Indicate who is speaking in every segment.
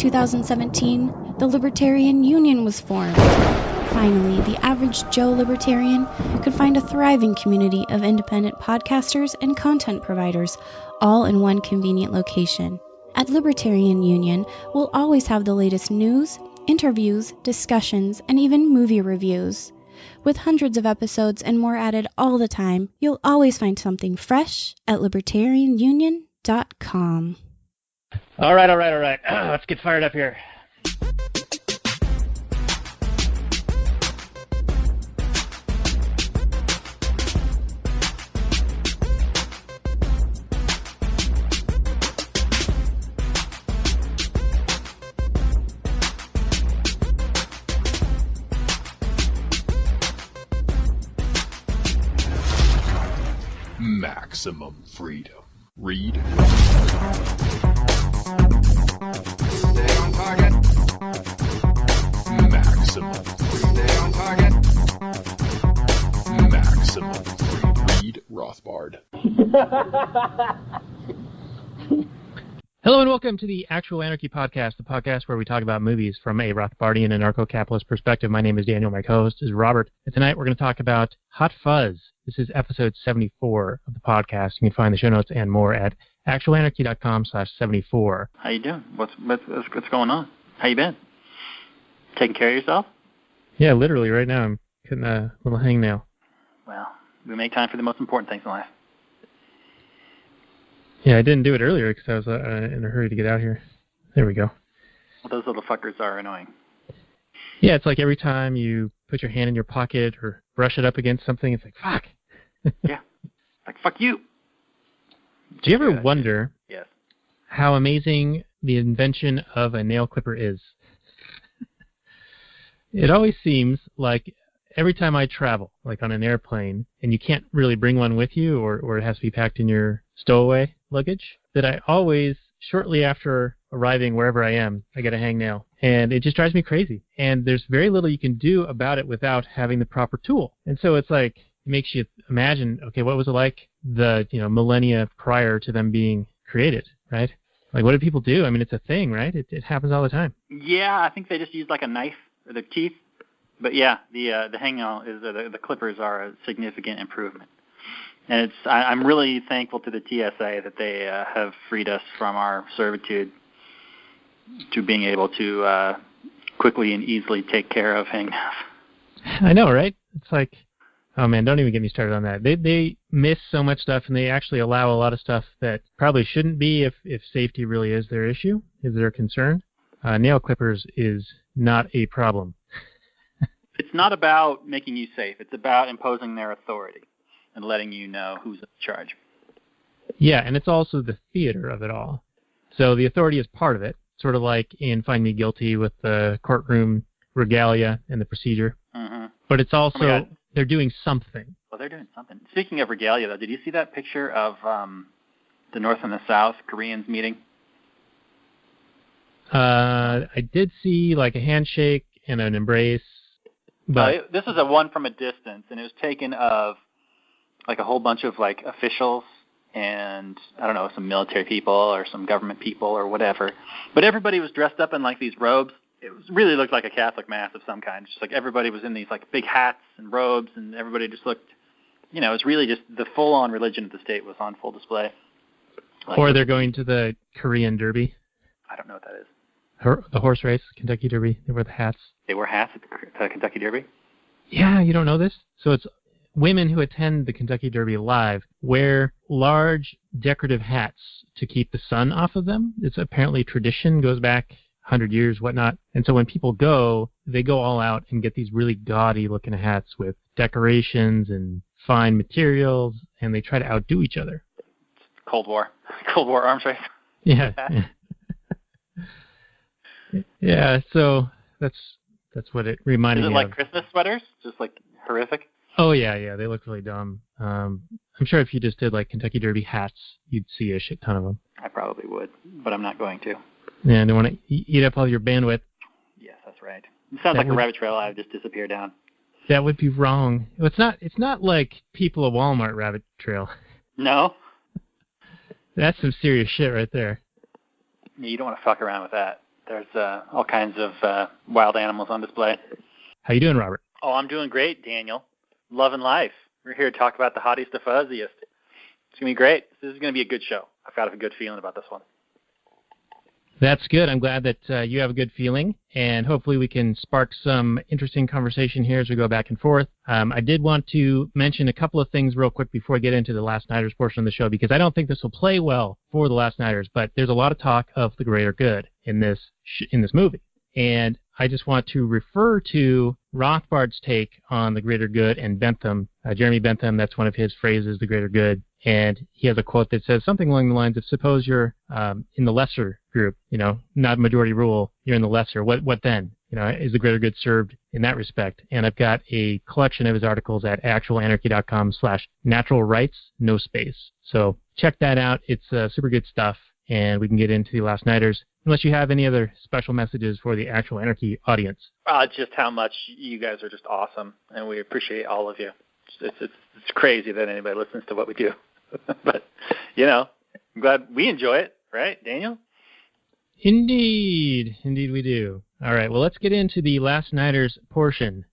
Speaker 1: 2017, the Libertarian Union was formed. Finally, the average Joe Libertarian could find a thriving community of independent podcasters and content providers, all in one convenient location. At Libertarian Union, we'll always have the latest news, interviews, discussions, and even movie reviews. With hundreds of episodes and more added all the time, you'll always find something fresh at libertarianunion.com.
Speaker 2: All right. Let's get fired up here.
Speaker 3: Maximum freedom. Read.
Speaker 4: Stay on target.
Speaker 3: Maximum freedom.
Speaker 4: Stay on target.
Speaker 3: Maximum freedom. Read Rothbard.
Speaker 2: Hello and welcome to the Actual Anarchy Podcast, the podcast where we talk about movies from a Rothbardian Anarcho-Capitalist perspective. My name is Daniel, my co-host is Robert, and tonight we're going to talk about Hot Fuzz. This is episode 74 of the podcast. You can find the show notes and more at actualanarchy.com/74.
Speaker 5: How you doing? What's going on? How you been? Taking care of yourself?
Speaker 2: Yeah, literally right now I'm cutting a little hangnail.
Speaker 5: Well, we make time for the most important things in life.
Speaker 2: Yeah, I didn't do it earlier because I was in a hurry to get out here. There we go.
Speaker 5: Well, those little fuckers are annoying.
Speaker 2: Yeah, it's like every time you put your hand in your pocket or brush it up against something, it's like, fuck.
Speaker 5: Yeah. Like, fuck you.
Speaker 2: Do you ever wonder
Speaker 5: Yes.
Speaker 2: how amazing the invention of a nail clipper is? It always seems like every time I travel, like on an airplane, and you can't really bring one with you or it has to be packed in your stowaway luggage, that I always, shortly after arriving wherever I am, I get a hangnail. And it just drives me crazy. And there's very little you can do about it without having the proper tool. And so it's like, it makes you imagine, okay, what was it like the millennia prior to them being created, right? Like, what did people do? I mean, it's a thing, right? It happens all the time.
Speaker 5: Yeah, I think they just use like a knife or their teeth. But yeah, the hangnail is the clippers are a significant improvement. And I'm really thankful to the TSA that they have freed us from our servitude to being able to quickly and easily take care of hangnails.
Speaker 2: I know, right? It's like, oh man, don't even get me started on that. They miss so much stuff, and they actually allow a lot of stuff that probably shouldn't be if safety really is their issue, is their concern. Nail clippers is not a problem.
Speaker 5: It's not about making you safe. It's about imposing their authority and letting you know who's in charge.
Speaker 2: Yeah, and it's also the theater of it all. So the authority is part of it, sort of like in Find Me Guilty with the courtroom regalia and the procedure.
Speaker 5: Mm-hmm.
Speaker 2: But it's also, they're doing something.
Speaker 5: Well, they're doing something. Speaking of regalia, though, did you see that picture of the North and the South Koreans meeting?
Speaker 2: I did see like a handshake and an embrace. But
Speaker 5: this is a one from a distance, and it was taken of like a whole bunch of like officials and, I don't know, some military people or some government people or whatever. But everybody was dressed up in like these robes. It really looked like a Catholic mass of some kind. Just like everybody was in these like big hats and robes, and everybody just looked, it was really just the full-on religion of the state was on full display. Like,
Speaker 2: or they're going to the Korean Derby.
Speaker 5: I don't know what that is.
Speaker 2: The horse race, Kentucky Derby. They wear the hats.
Speaker 5: They wear hats at the Kentucky Derby?
Speaker 2: Yeah, you don't know this? So it's women who attend the Kentucky Derby live wear large decorative hats to keep the sun off of them. It's apparently tradition, goes back 100 years, whatnot. And so when people go, they go all out and get these really gaudy-looking hats with decorations and fine materials, and they try to outdo each other.
Speaker 5: Cold War arms race.
Speaker 2: Yeah. Yeah, so that's what it reminded me of.
Speaker 5: Is it like Christmas sweaters? Just like horrific?
Speaker 2: Oh, yeah, they look really dumb. I'm sure if you just did like Kentucky Derby hats, you'd see a shit ton of them.
Speaker 5: I probably would, but I'm not going to.
Speaker 2: Yeah, I don't want to eat up all your bandwidth.
Speaker 5: Yes, that's right. It sounds like a rabbit trail I've just disappeared down.
Speaker 2: That would be wrong. It's not like people at Walmart rabbit trail.
Speaker 5: No?
Speaker 2: That's some serious shit right there.
Speaker 5: Yeah, you don't want to fuck around with that. There's all kinds of wild animals on display.
Speaker 2: How you doing, Robert?
Speaker 5: Oh, I'm doing great, Daniel. Loving life. We're here to talk about the hottiest to fuzziest. It's going to be great. This is going to be a good show. I've got a good feeling about this one.
Speaker 2: That's good. I'm glad that you have a good feeling, and hopefully we can spark some interesting conversation here as we go back and forth. I did want to mention a couple of things real quick before I get into the Last Nighters portion of the show, because I don't think this will play well for the Last Nighters, but there's a lot of talk of the greater good in this movie. And I just want to refer to Rothbard's take on the greater good and Bentham. Jeremy Bentham, that's one of his phrases, the greater good. And he has a quote that says something along the lines of, suppose you're in the lesser group, not majority rule, you're in the lesser. What then? Is the greater good served in that respect? And I've got a collection of his articles at actualanarchy.com/natural rights, no space. So check that out. It's super good stuff. And we can get into the Last Nighters, unless you have any other special messages for the Actual Anarchy audience.
Speaker 5: Just how much you guys are just awesome, and we appreciate all of you. It's crazy that anybody listens to what we do. But, I'm glad we enjoy it, right, Daniel?
Speaker 2: Indeed we do. All right, well, let's get into the Last Nighters portion.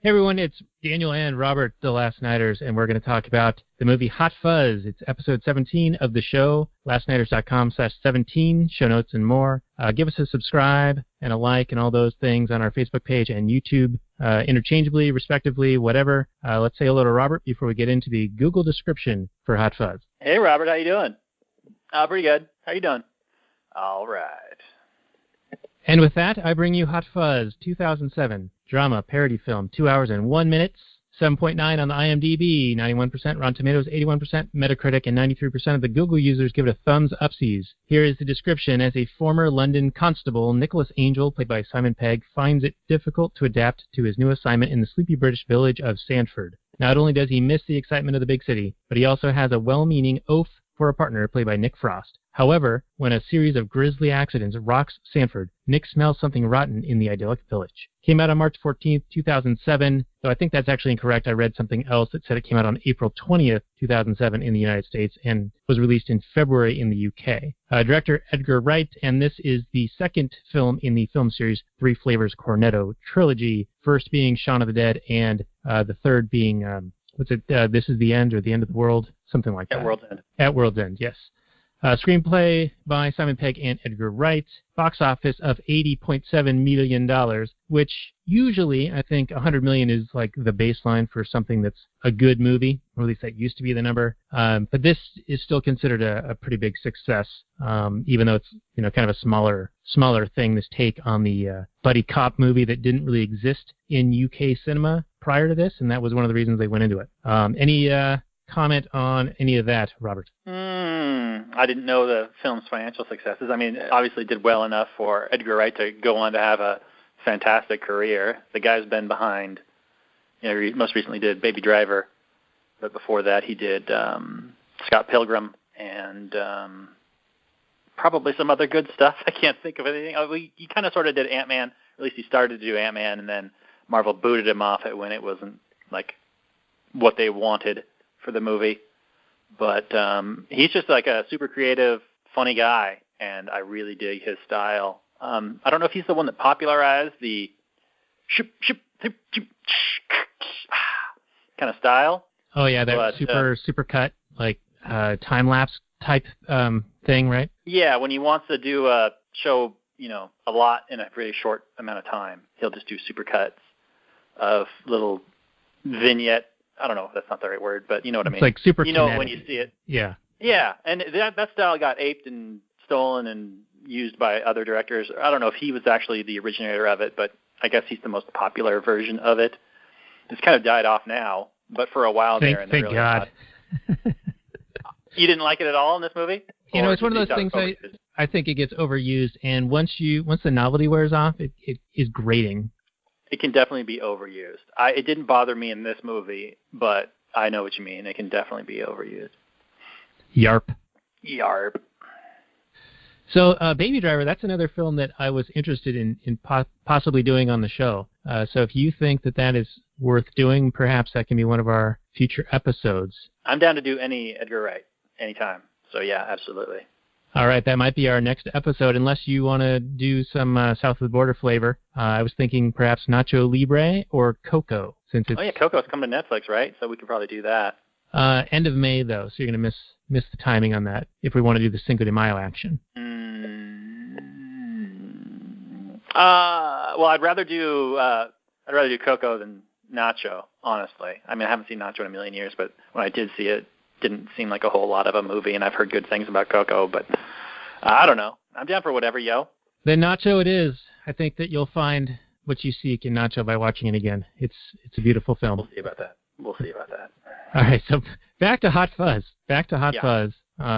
Speaker 2: Hey everyone, it's Daniel and Robert, the Last Nighters, and we're going to talk about the movie Hot Fuzz. It's episode 17 of the show, lastnighters.com/17, show notes and more. Give us a subscribe and a like and all those things on our Facebook page and YouTube, interchangeably, respectively, whatever. Let's say hello to Robert before we get into the Google description for Hot Fuzz.
Speaker 5: Hey Robert, how you doing? Pretty good. How you doing? All right.
Speaker 2: And with that, I bring you Hot Fuzz, 2007. Drama, parody film, 2 hours and 1 minute, 7.9 on the IMDb, 91% Rotten Tomatoes, 81% Metacritic, and 93% of the Google users give it a thumbs upsies. Here is the description. As a former London constable, Nicholas Angel, played by Simon Pegg, finds it difficult to adapt to his new assignment in the sleepy British village of Sandford. Not only does he miss the excitement of the big city, but he also has a well-meaning oaf for a partner, played by Nick Frost. However, when a series of grisly accidents rocks Sandford, Nick smells something rotten in the idyllic village. Came out on March 14th, 2007, though I think that's actually incorrect. I read something else that said it came out on April 20th, 2007 in the United States and was released in February in the UK. Director Edgar Wright, and this is the second film in the film series Three Flavors Cornetto trilogy, first being Shaun of the Dead and the third being, This Is the End or The End of the World, something like that.
Speaker 5: At World's End.
Speaker 2: At World's End, yes. Screenplay by Simon Pegg and Edgar Wright. Box office of $80.7 million, which usually I think $100 million is like the baseline for something that's a good movie, or at least that used to be the number. But this is still considered a pretty big success, even though it's kind of a smaller thing. This take on the buddy cop movie that didn't really exist in UK cinema prior to this, and that was one of the reasons they went into it. Any comment on any of that, Robert?
Speaker 5: I didn't know the film's financial successes. I mean, it obviously did well enough for Edgar Wright to go on to have a fantastic career. The guy's been behind, he most recently did Baby Driver, but before that he did Scott Pilgrim and probably some other good stuff. I can't think of anything. He kind of sort of did Ant-Man, or at least he started to do Ant-Man, and then Marvel booted him off it when it wasn't like what they wanted for the movie. But he's just like a super creative, funny guy, and I really dig his style. I don't know if he's the one that popularized the kind of style.
Speaker 2: Oh yeah, that super cut, like time lapse type thing, right?
Speaker 5: Yeah, when he wants to do a show, a lot in a really short amount of time, he'll just do super cuts of little vignette. I don't know if that's not the right word, but you know what I mean.
Speaker 2: It's like super
Speaker 5: kinetic. When you see it.
Speaker 2: Yeah.
Speaker 5: Yeah, and that style got aped and stolen and used by other directors. I don't know if he was actually the originator of it, but I guess he's the most popular version of it. It's kind of died off now, but for a while there.
Speaker 2: Thank God.
Speaker 5: You didn't like it at all in this movie?
Speaker 2: It's one of those things I think it gets overused, and once the novelty wears off, it is grating.
Speaker 5: It can definitely be overused. It didn't bother me in this movie, but I know what you mean. It can definitely be overused.
Speaker 2: Yarp. So, Baby Driver, that's another film that I was interested in possibly doing on the show. So if you think that is worth doing, perhaps that can be one of our future episodes.
Speaker 5: I'm down to do any Edgar Wright, anytime. So, yeah, absolutely.
Speaker 2: All right, that might be our next episode, unless you want to do some south of the border flavor. I was thinking perhaps Nacho Libre or Coco, since it's...
Speaker 5: Oh, yeah, Coco's coming to Netflix, right? So we could probably do that.
Speaker 2: End of May, though, so you're going to miss the timing on that if we want to do the Cinco de Mayo action.
Speaker 5: Well, I'd rather do Coco than Nacho, honestly. I mean, I haven't seen Nacho in a million years, but when I did see it, didn't seem like a whole lot of a movie, and I've heard good things about Coco, but I don't know. I'm down for whatever, yo.
Speaker 2: Then Nacho it is. I think that you'll find what you seek in Nacho by watching it again. It's a beautiful film.
Speaker 5: We'll see about that.
Speaker 2: All right, so back to Hot Fuzz. Fuzz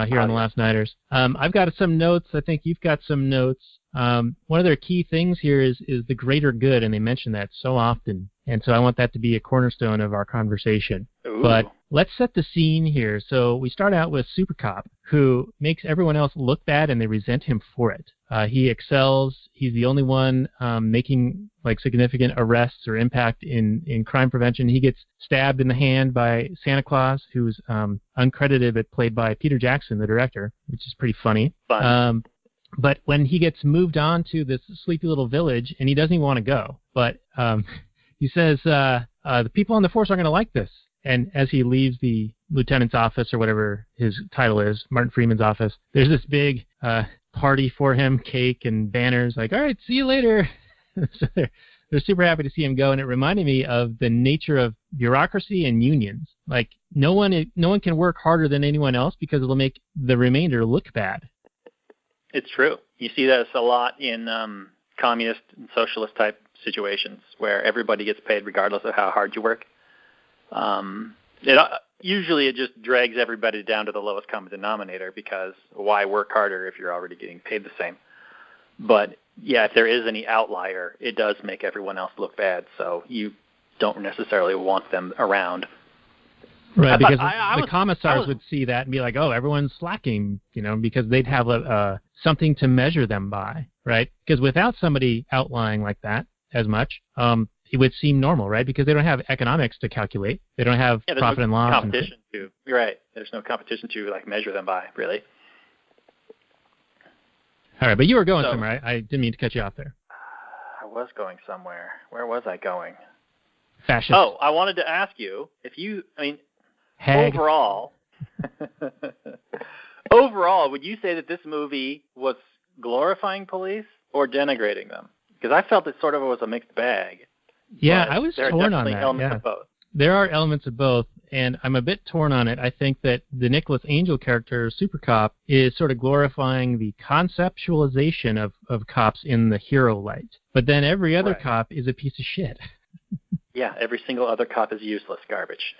Speaker 2: here on The Last Nighters. I've got some notes. I think you've got some notes. One of their key things here is the greater good, and they mention that so often. And so I want that to be a cornerstone of our conversation.
Speaker 5: Ooh.
Speaker 2: But let's set the scene here. So we start out with Super Cop, who makes everyone else look bad, and they resent him for it. He excels. He's the only one making significant arrests or impact in crime prevention. He gets stabbed in the hand by Santa Claus, who's uncredited but played by Peter Jackson, the director, which is pretty funny.
Speaker 5: Fun.
Speaker 2: But when he gets moved on to this sleepy little village, and he doesn't even want to go, but he says, the people on the force aren't going to like this. And as he leaves the lieutenant's office, or whatever his title is, Martin Freeman's office, there's this big party for him, cake and banners, all right, see you later. So they're super happy to see him go, and it reminded me of the nature of bureaucracy and unions. No one can work harder than anyone else because it'll make the remainder look bad. It's true.
Speaker 5: You see this a lot in communist and socialist type situations where everybody gets paid regardless of how hard you work. Usually it just drags everybody down to the lowest common denominator, because why work harder if you're already getting paid the same? But yeah, if there is any outlier, it does make everyone else look bad, so you don't necessarily want them around.
Speaker 2: Right, because the commissars would see that and be like, oh, everyone's slacking, because they'd have something to measure them by, right? Because without somebody outlying like that as much, it would seem normal, right? Because they don't have economics to calculate. They don't have profit and loss.
Speaker 5: Competition you're right. There's no competition to measure them by, really.
Speaker 2: All right, but you were going somewhere. I didn't mean to cut you off there.
Speaker 5: I was going somewhere. Where was I going?
Speaker 2: Fascist.
Speaker 5: Oh, I wanted to ask you if
Speaker 2: Hag.
Speaker 5: Overall, would you say that this movie was glorifying police or denigrating them? Because I felt it sort of was a mixed bag.
Speaker 2: Yeah, I was torn on that.
Speaker 5: There are definitely elements of both.
Speaker 2: There are elements of both, and I'm a bit torn on it. I think that the Nicholas Angel character, Super Cop, is sort of glorifying the conceptualization of cops in the hero light. But then every other cop is a piece of shit.
Speaker 5: Yeah, every single other cop is useless garbage.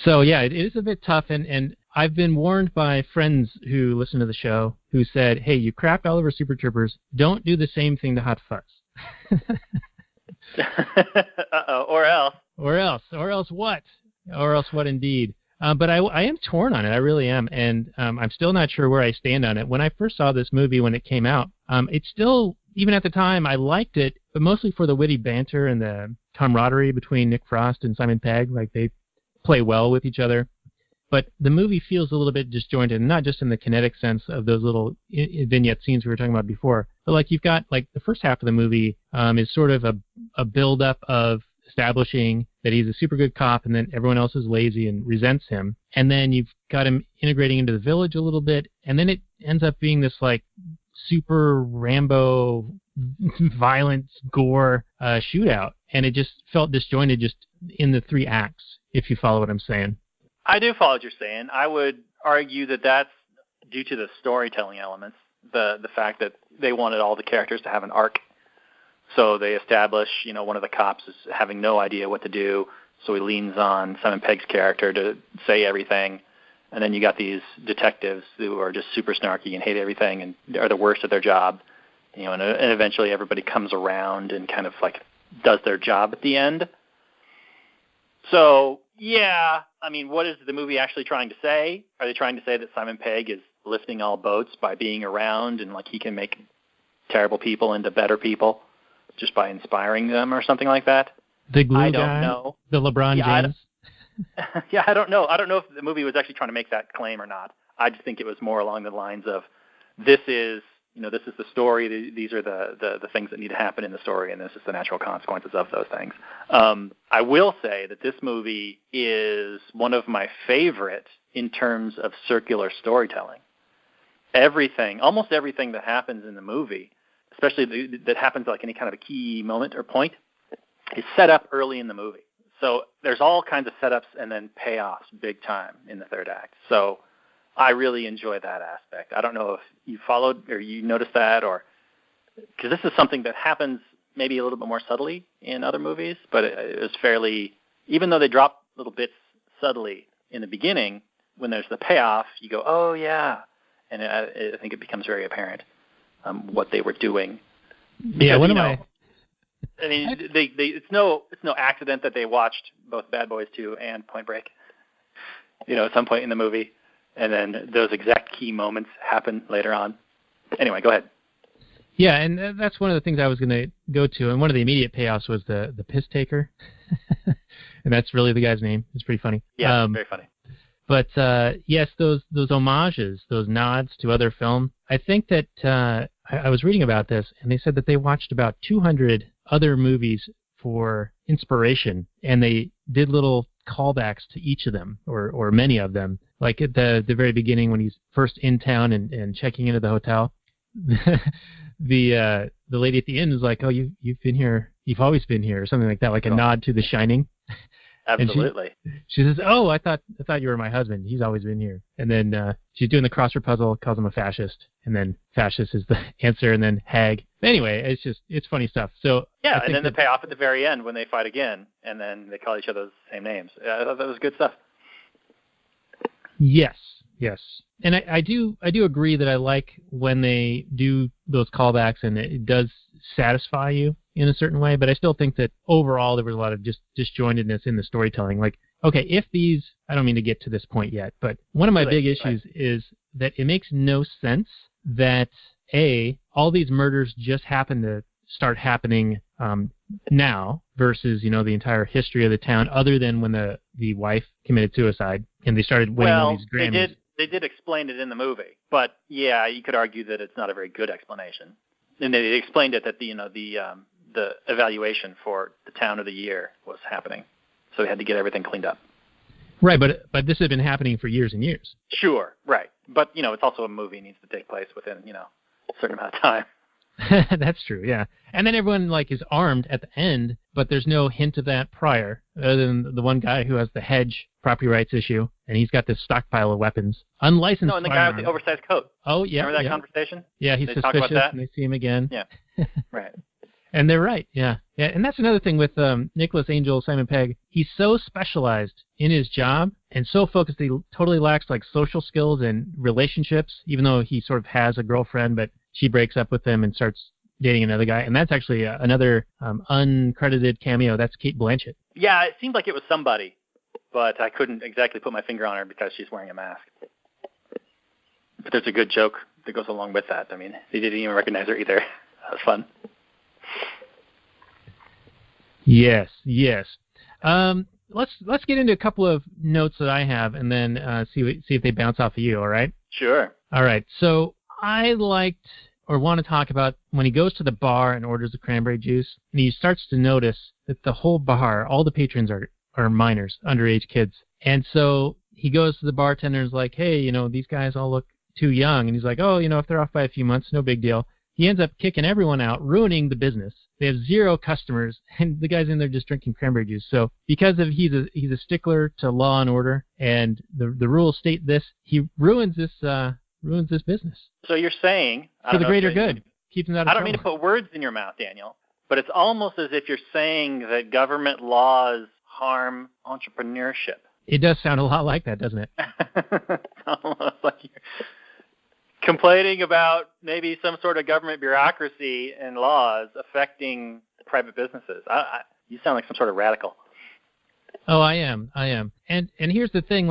Speaker 2: So, yeah, it is a bit tough, and I've been warned by friends who listen to the show who said, hey, you crapped all over Super Troopers, don't do the same thing to Hot Fuzz.
Speaker 5: Uh-oh, or else
Speaker 2: what? Or else what indeed? But I am torn on it, I really am, and I'm still not sure where I stand on it. When I first saw this movie when it came out, it's still, even at the time, I liked it, but mostly for the witty banter and the camaraderie between Nick Frost and Simon Pegg. They play well with each other. But the movie feels a little bit disjointed, not just in the kinetic sense of those little vignette scenes we were talking about before, but you've got the first half of the movie is sort of a build-up of establishing that he's a super good cop, and then everyone else is lazy and resents him. And then you've got him integrating into the village a little bit, and then it ends up being this super Rambo violence gore shootout, and it just felt disjointed just in the three acts, if you follow what I'm saying.
Speaker 5: I do follow what you're saying. I would argue that that's due to the storytelling elements, the fact that they wanted all the characters to have an arc. So they establish, one of the cops is having no idea what to do, so he leans on Simon Pegg's character to say everything. And then you got these detectives who are just super snarky and hate everything and are the worst at their job. And eventually everybody comes around and kind of does their job at the end. So, yeah, what is the movie actually trying to say? Are they trying to say that Simon Pegg is lifting all boats by being around, and like he can make terrible people into better people just by inspiring them or something like that.
Speaker 2: The glue
Speaker 5: I don't
Speaker 2: guy,
Speaker 5: know.
Speaker 2: the LeBron James.
Speaker 5: Yeah, I don't know. I don't know if the movie was actually trying to make that claim or not. I just think it was more along the lines of, this is the story. These are the things that need to happen in the story, and this is the natural consequences of those things. I will say that this movie is one of my favorite in terms of circular storytelling. Almost everything that happens in the movie, especially that happens like any kind of a key moment or point, is set up early in the movie. So there's all kinds of setups and then payoffs big time in the third act. So I really enjoy that aspect. I don't know if you followed or you noticed that, or because this is something that happens maybe a little bit more subtly in other movies, but it was fairly, even though they drop little bits subtly in the beginning, when there's the payoff, you go, oh yeah, and I think it becomes very apparent what they were doing. Because, I mean, it's no accident that they watched both Bad Boys 2 and Point Break, at some point in the movie, and then those exact key moments happen later on. Anyway, go ahead.
Speaker 2: Yeah, and that's one of the things I was going to go to, and one of the immediate payoffs was the piss taker, and that's really the guy's name. It's pretty funny.
Speaker 5: Yeah, very funny.
Speaker 2: But yes, those homages, those nods to other film. I think that I was reading about this, and they said that they watched about 200 other movies for inspiration, and they did little callbacks to each of them, or many of them. Like at the very beginning, when he's first in town and checking into the hotel, the lady at the end is like, "Oh, you've been here, you've always been here," or something like that, like a nod to The Shining.
Speaker 5: Absolutely.
Speaker 2: She says, "Oh, I thought you were my husband. He's always been here." And then she's doing the crossword puzzle, calls him a fascist, and then fascist is the answer, and then hag. Anyway, it's funny stuff. So
Speaker 5: yeah, and then the payoff at the very end when they fight again, and then they call each other the same names. I thought that was good stuff.
Speaker 2: Yes, and I do agree that I like when they do those callbacks, and it does satisfy you in a certain way. But I still think that overall there was a lot of just disjointedness in the storytelling. Like, okay, if these, I don't mean to get to this point yet, but one of my big issues is that it makes no sense that all these murders just happen to start happening now versus the entire history of the town, other than when the wife committed suicide and they started winning all these Grammys.
Speaker 5: They did explain it in the movie, but yeah, you could argue that it's not a very good explanation. And they explained it that the evaluation for the town of the year was happening, so they had to get everything cleaned up.
Speaker 2: Right, but this had been happening for years and years.
Speaker 5: Sure, right, but it's also a movie, it needs to take place within a certain amount of time.
Speaker 2: That's true, yeah. And then everyone is armed at the end, but there's no hint of that prior, other than the one guy who has the hedge property rights issue, and he's got this stockpile of weapons, unlicensed.
Speaker 5: No, and the guy with the oversized coat.
Speaker 2: Oh yeah,
Speaker 5: remember that conversation?
Speaker 2: Yeah, he's suspicious,
Speaker 5: talk about that?
Speaker 2: and they see him again.
Speaker 5: Yeah, right.
Speaker 2: And they're right, yeah, and that's another thing with Nicholas Angel, Simon Pegg. He's so specialized in his job and so focused that he totally lacks social skills and relationships, even though he sort of has a girlfriend, but she breaks up with him and starts dating another guy. And that's actually another uncredited cameo. That's Cate Blanchett.
Speaker 5: Yeah, it seemed like it was somebody, but I couldn't exactly put my finger on her because she's wearing a mask. But there's a good joke that goes along with that. I mean, they didn't even recognize her either. That was fun.
Speaker 2: Yes. Let's get into a couple of notes that I have, and then see if they bounce off of you. All right?
Speaker 5: Sure.
Speaker 2: All right. So I liked or want to talk about when he goes to the bar and orders the cranberry juice, and he starts to notice that the whole bar, all the patrons are minors, underage kids. And so he goes to the bartender and is like, hey, these guys all look too young. And he's like, oh, if they're off by a few months, no big deal. He ends up kicking everyone out, ruining the business. They have 0 customers, and the guy's in there just drinking cranberry juice. So because of he's a stickler to law and order, and the rules state this, he ruins this business.
Speaker 5: So you're saying
Speaker 2: for the greater good, keeps him out of trouble.
Speaker 5: I don't mean to put words in your mouth, Daniel, but it's almost as if you're saying that government laws harm entrepreneurship.
Speaker 2: It does sound a lot like that, doesn't it?
Speaker 5: It's almost like you're complaining about maybe some sort of government bureaucracy and laws affecting private businesses. You sound like some sort of radical.
Speaker 2: Oh, I am. And here's the thing,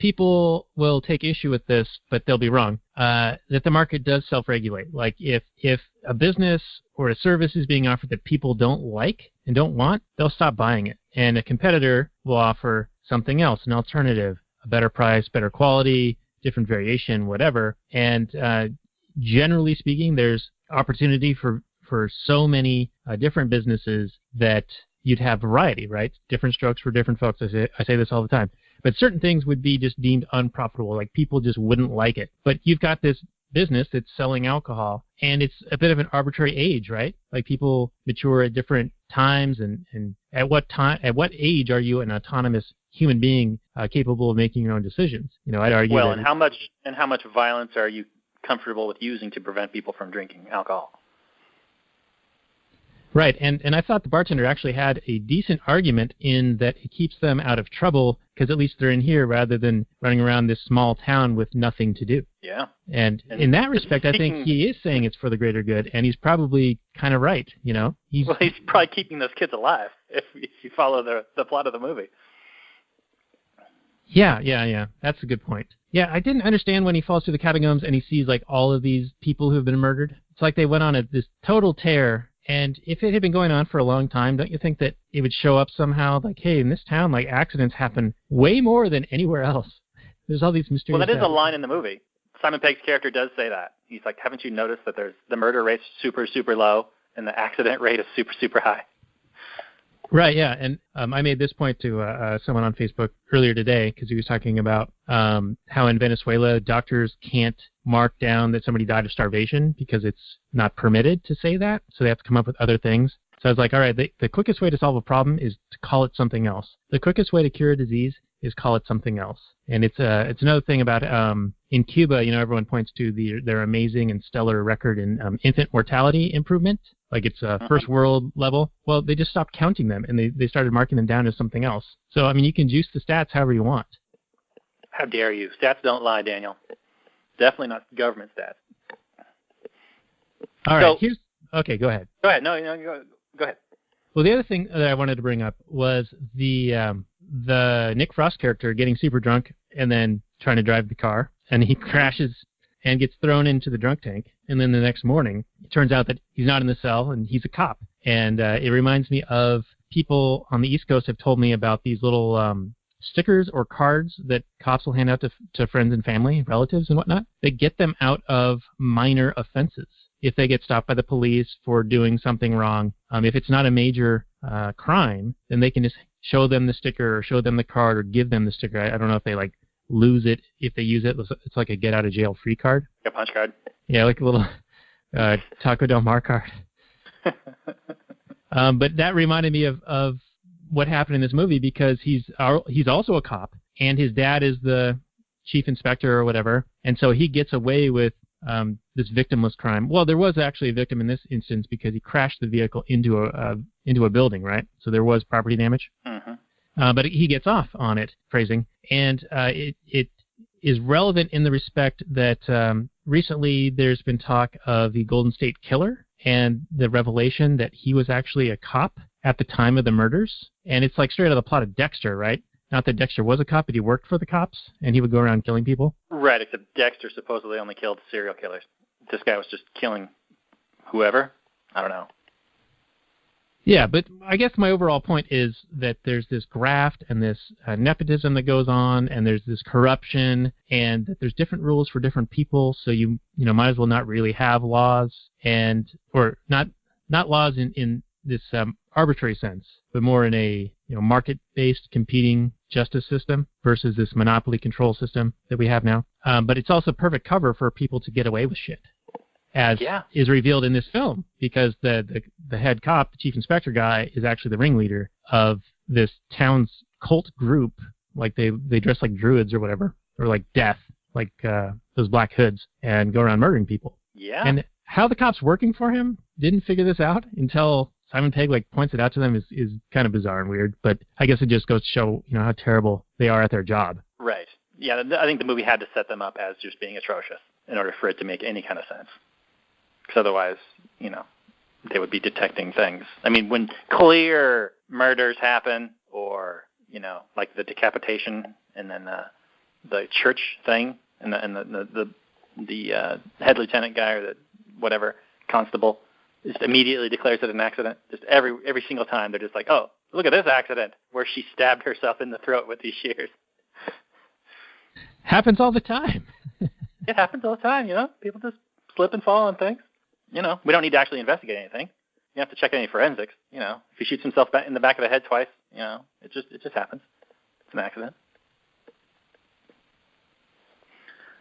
Speaker 2: people will take issue with this, but they'll be wrong, that the market does self-regulate. Like if a business or a service is being offered that people don't like and don't want, they'll stop buying it. And a competitor will offer something else, an alternative, a better price, better quality, different variation, whatever. And generally speaking, there's opportunity for so many different businesses that you'd have variety, right? Different strokes for different folks. I say this all the time. But certain things would be just deemed unprofitable, like people just wouldn't like it. But you've got this business that's selling alcohol, and it's a bit of an arbitrary age, right? Like people mature at different times, and at what age are you an autonomous human being capable of making your own decisions? I'd argue.
Speaker 5: Well, and how much violence are you comfortable with using to prevent people from drinking alcohol?
Speaker 2: Right, and I thought the bartender actually had a decent argument in that it keeps them out of trouble because at least they're in here rather than running around this small town with nothing to do.
Speaker 5: Yeah.
Speaker 2: And in that respect, I think he is saying it's for the greater good, and he's probably kind of right, He's
Speaker 5: probably keeping those kids alive if you follow the plot of the movie.
Speaker 2: Yeah. That's a good point. Yeah, I didn't understand when he falls through the catacombs and he sees like all of these people who have been murdered. It's like they went on this total tear. And if it had been going on for a long time, don't you think that it would show up somehow? Like, hey, in this town, like accidents happen way more than anywhere else. There's all these mysterious.
Speaker 5: Well, that is a line in the movie. Simon Pegg's character does say that. He's like, haven't you noticed that the murder rate's super, super low and the accident rate is super, super high?
Speaker 2: Right, yeah. And I made this point to someone on Facebook earlier today because he was talking about how in Venezuela doctors can't mark down that somebody died of starvation because it's not permitted to say that. So they have to come up with other things. So I was like, all right, the quickest way to solve a problem is to call it something else. The quickest way to cure a disease is call it something else. And it's another thing about in Cuba, everyone points to their amazing and stellar record in infant mortality improvement. Like it's first world level. Well, they just stopped counting them, and they started marking them down as something else. So, I mean, you can juice the stats however you want.
Speaker 5: How dare you? Stats don't lie, Daniel. Definitely not government stats.
Speaker 2: All right. Okay, go ahead.
Speaker 5: Go ahead. No, go ahead.
Speaker 2: Well, the other thing that I wanted to bring up was the Nick Frost character getting super drunk and then trying to drive the car, and he crashes and gets thrown into the drunk tank. And then the next morning, it turns out that he's not in the cell and he's a cop. And it reminds me of people on the East Coast have told me about these little stickers or cards that cops will hand out to friends and family, relatives and whatnot. They get them out of minor offenses. If they get stopped by the police for doing something wrong, if it's not a major crime, then they can just show them the sticker or show them the card or give them the sticker. I don't know if they lose it if they use it. It's like a get out of jail free card.
Speaker 5: A punch card.
Speaker 2: Yeah, like a little Taco Del Mar card. But that reminded me of what happened in this movie because he's also a cop and his dad is the chief inspector or whatever, and so he gets away with this victimless crime. Well, there was actually a victim in this instance because he crashed the vehicle into a building, right? So there was property damage. Mm-hmm. But he gets off on it, phrasing, and it is relevant in the respect that recently there's been talk of the Golden State Killer and the revelation that he was actually a cop at the time of the murders. And it's like straight out of the plot of Dexter, right? Not that Dexter was a cop, but he worked for the cops, and he would go around killing people.
Speaker 5: Right, except Dexter supposedly only killed serial killers. This guy was just killing whoever. I don't know.
Speaker 2: Yeah, but I guess my overall point is that there's this graft and this nepotism that goes on, and there's this corruption, and that there's different rules for different people, so you might as well not really have laws, or not laws in this arbitrary sense, but more in a market-based competing justice system versus this monopoly control system that we have now. But it's also perfect cover for people to get away with shit, as is revealed in this film, because the head cop, the chief inspector guy, is actually the ringleader of this town's cult group. Like they dress like druids or whatever, or like death, like those black hoods, and go around murdering people.
Speaker 5: Yeah.
Speaker 2: And how the cops working for him didn't figure this out until Simon Pegg points it out to them is kind of bizarre and weird, but I guess it just goes to show how terrible they are at their job.
Speaker 5: Right. Yeah, I think the movie had to set them up as just being atrocious in order for it to make any kind of sense. Because otherwise, they would be detecting things. I mean, when clear murders happen, or like the decapitation, and then the church thing, and the head lieutenant guy or the whatever constable just immediately declares it an accident. Just every single time they're just like, oh, look at this accident where she stabbed herself in the throat with these shears.
Speaker 2: Happens all the time.
Speaker 5: It happens all the time, People just slip and fall on things. We don't need to actually investigate anything. You don't have to check any forensics. If he shoots himself in the back of the head twice, it just happens. It's an accident.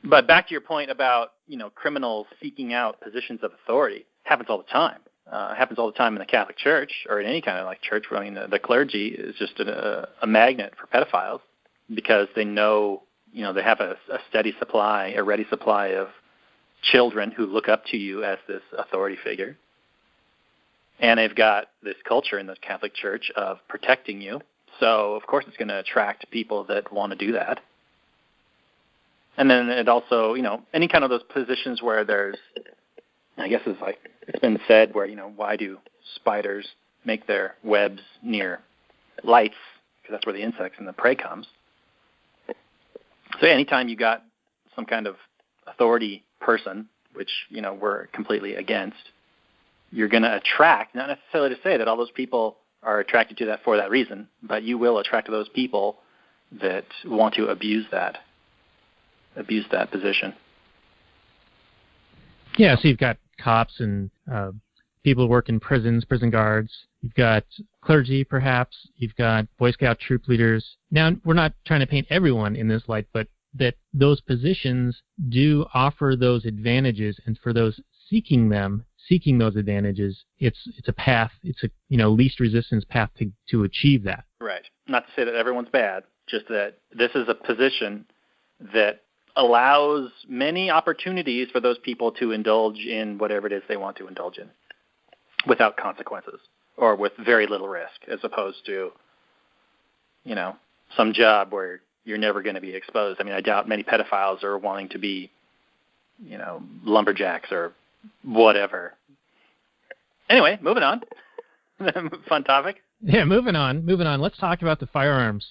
Speaker 5: But back to your point about, criminals seeking out positions of authority. Happens all the time. Happens all the time in the Catholic Church or in any kind of church. I mean, the clergy is just a magnet for pedophiles because they know, they have a steady supply, a ready supply of children who look up to you as this authority figure. And they've got this culture in the Catholic Church of protecting you. So, of course, it's going to attract people that want to do that. And then it also, any kind of those positions where there's, I guess it's been said where, why do spiders make their webs near lights? Because that's where the insects and the prey comes. So anytime you got some kind of authority person, which, we're completely against, you're going to attract, not necessarily to say that all those people are attracted to that for that reason, but you will attract those people that want to abuse that position.
Speaker 2: Yeah, so you've got cops and people who work in prisons, prison guards. You've got clergy, perhaps. You've got Boy Scout troop leaders. Now, we're not trying to paint everyone in this light, but that those positions do offer those advantages, and for those seeking those advantages, it's a path, it's a least resistance path to achieve that.
Speaker 5: Right. Not to say that everyone's bad, just that this is a position that allows many opportunities for those people to indulge in whatever it is they want to indulge in without consequences or with very little risk, as opposed to, some job where you're never going to be exposed. I mean, I doubt many pedophiles are wanting to be, lumberjacks or whatever. Anyway, moving on. Fun topic.
Speaker 2: Yeah, moving on. Let's talk about the firearms.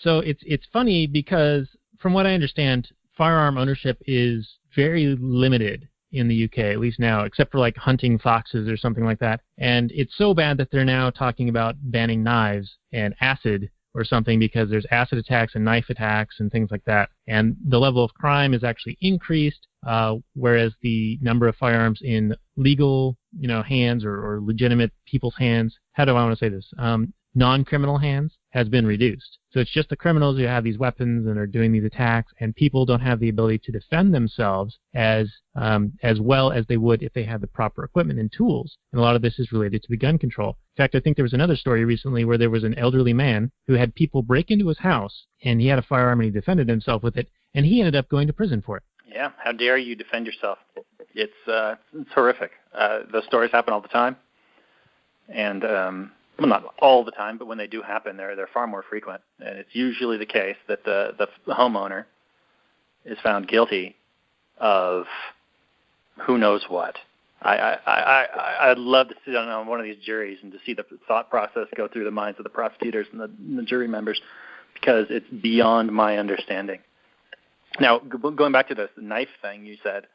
Speaker 2: So it's funny because from what I understand, firearm ownership is very limited in the UK, at least now, except for hunting foxes or something like that. And it's so bad that they're now talking about banning knives and acid or something because there's acid attacks and knife attacks and things like that. And the level of crime is actually increased, whereas the number of firearms in legal, hands or legitimate people's hands, how do I want to say this? Non-criminal hands has been reduced. So it's just the criminals who have these weapons and are doing these attacks, and people don't have the ability to defend themselves as well as they would if they had the proper equipment and tools. And a lot of this is related to the gun control. In fact, I think there was another story recently where there was an elderly man who had people break into his house, and he had a firearm and he defended himself with it, and he ended up going to prison for it.
Speaker 5: Yeah, how dare you defend yourself? It's horrific. Those stories happen all the time, and well, not all the time, but when they do happen, they're far more frequent. And it's usually the case that the homeowner is found guilty of who knows what. I'd love to sit on one of these juries and to see the thought process go through the minds of the prosecutors and the jury members, because it's beyond my understanding. Now, going back to this knife thing you said,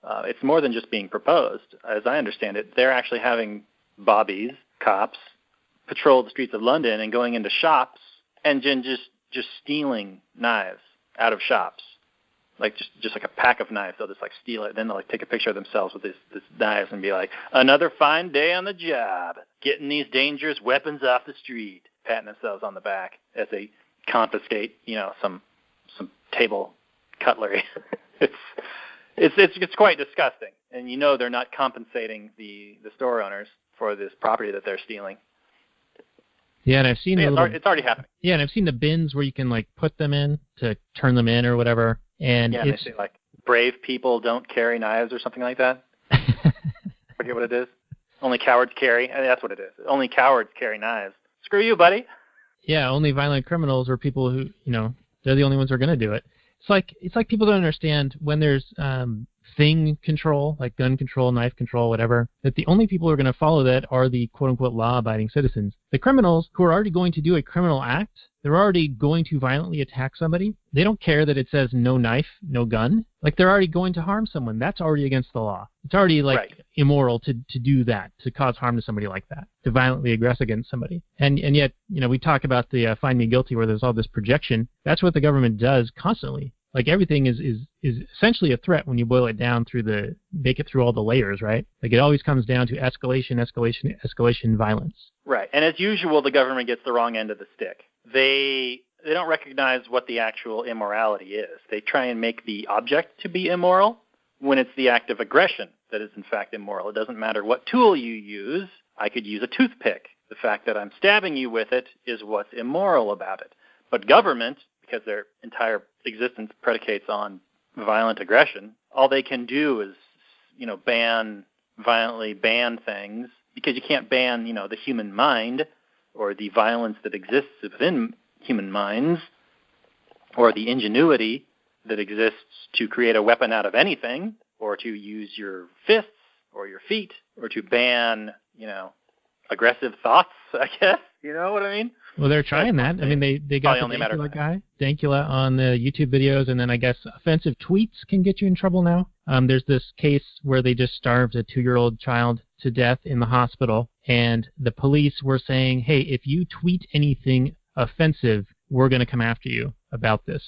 Speaker 5: it's more than just being proposed. As I understand it, they're actually having bobbies, cops, patrol the streets of London and going into shops and just stealing knives out of shops, just like a pack of knives. They'll just steal it, then they'll take a picture of themselves with this knives and be like, another fine day on the job, getting these dangerous weapons off the street, patting themselves on the back as they confiscate some table cutlery. It's quite disgusting, and they're not compensating the store owners for this property that they're stealing.
Speaker 2: Yeah, and I've seen
Speaker 5: it's already happening. Yeah,
Speaker 2: and I've seen the bins where you can put them in to turn them in or whatever. And
Speaker 5: yeah, it's, they say brave people don't carry knives or something like that. I forget what it is. Only cowards carry. I mean, that's what it is. Only cowards carry knives. Screw you, buddy.
Speaker 2: Yeah, only violent criminals or people who they're the only ones who are going to do it. It's like people don't understand when there's thing control, like gun control, knife control, whatever, that the only people who are going to follow that are the quote-unquote law-abiding citizens. The criminals who are already going to do a criminal act they're already going to violently attack somebody. They don't care that it says no knife, no gun. Like, they're already going to harm someone. That's already against the law. It's already, like, immoral to do that, to cause harm to somebody like that, to violently aggress against somebody. And yet, we talk about the find me guilty where there's all this projection. That's what the government does constantly. Like, everything is essentially a threat when you boil it down make it through all the layers, right? Like, it always comes down to escalation, violence.
Speaker 5: Right. And as usual, the government gets the wrong end of the stick. They don't recognize what the actual immorality is. They try and make the object to be immoral when it's the act of aggression that is in fact immoral. It doesn't matter what tool you use. I could use a toothpick. The fact that I'm stabbing you with it is what's immoral about it. But government, because their entire existence predicates on violent aggression, all they can do is, violently ban things, because you can't ban, the human mind or the violence that exists within human minds or the ingenuity that exists to create a weapon out of anything or to use your fists or your feet or to ban, aggressive thoughts, I guess. You know what I mean?
Speaker 2: Well, they're trying that. I mean, they got the Dankula on the YouTube videos, and then I guess offensive tweets can get you in trouble now. There's this case where they just starved a 2-year-old child to death in the hospital, and the police were saying, hey, if you tweet anything offensive, we're going to come after you about this.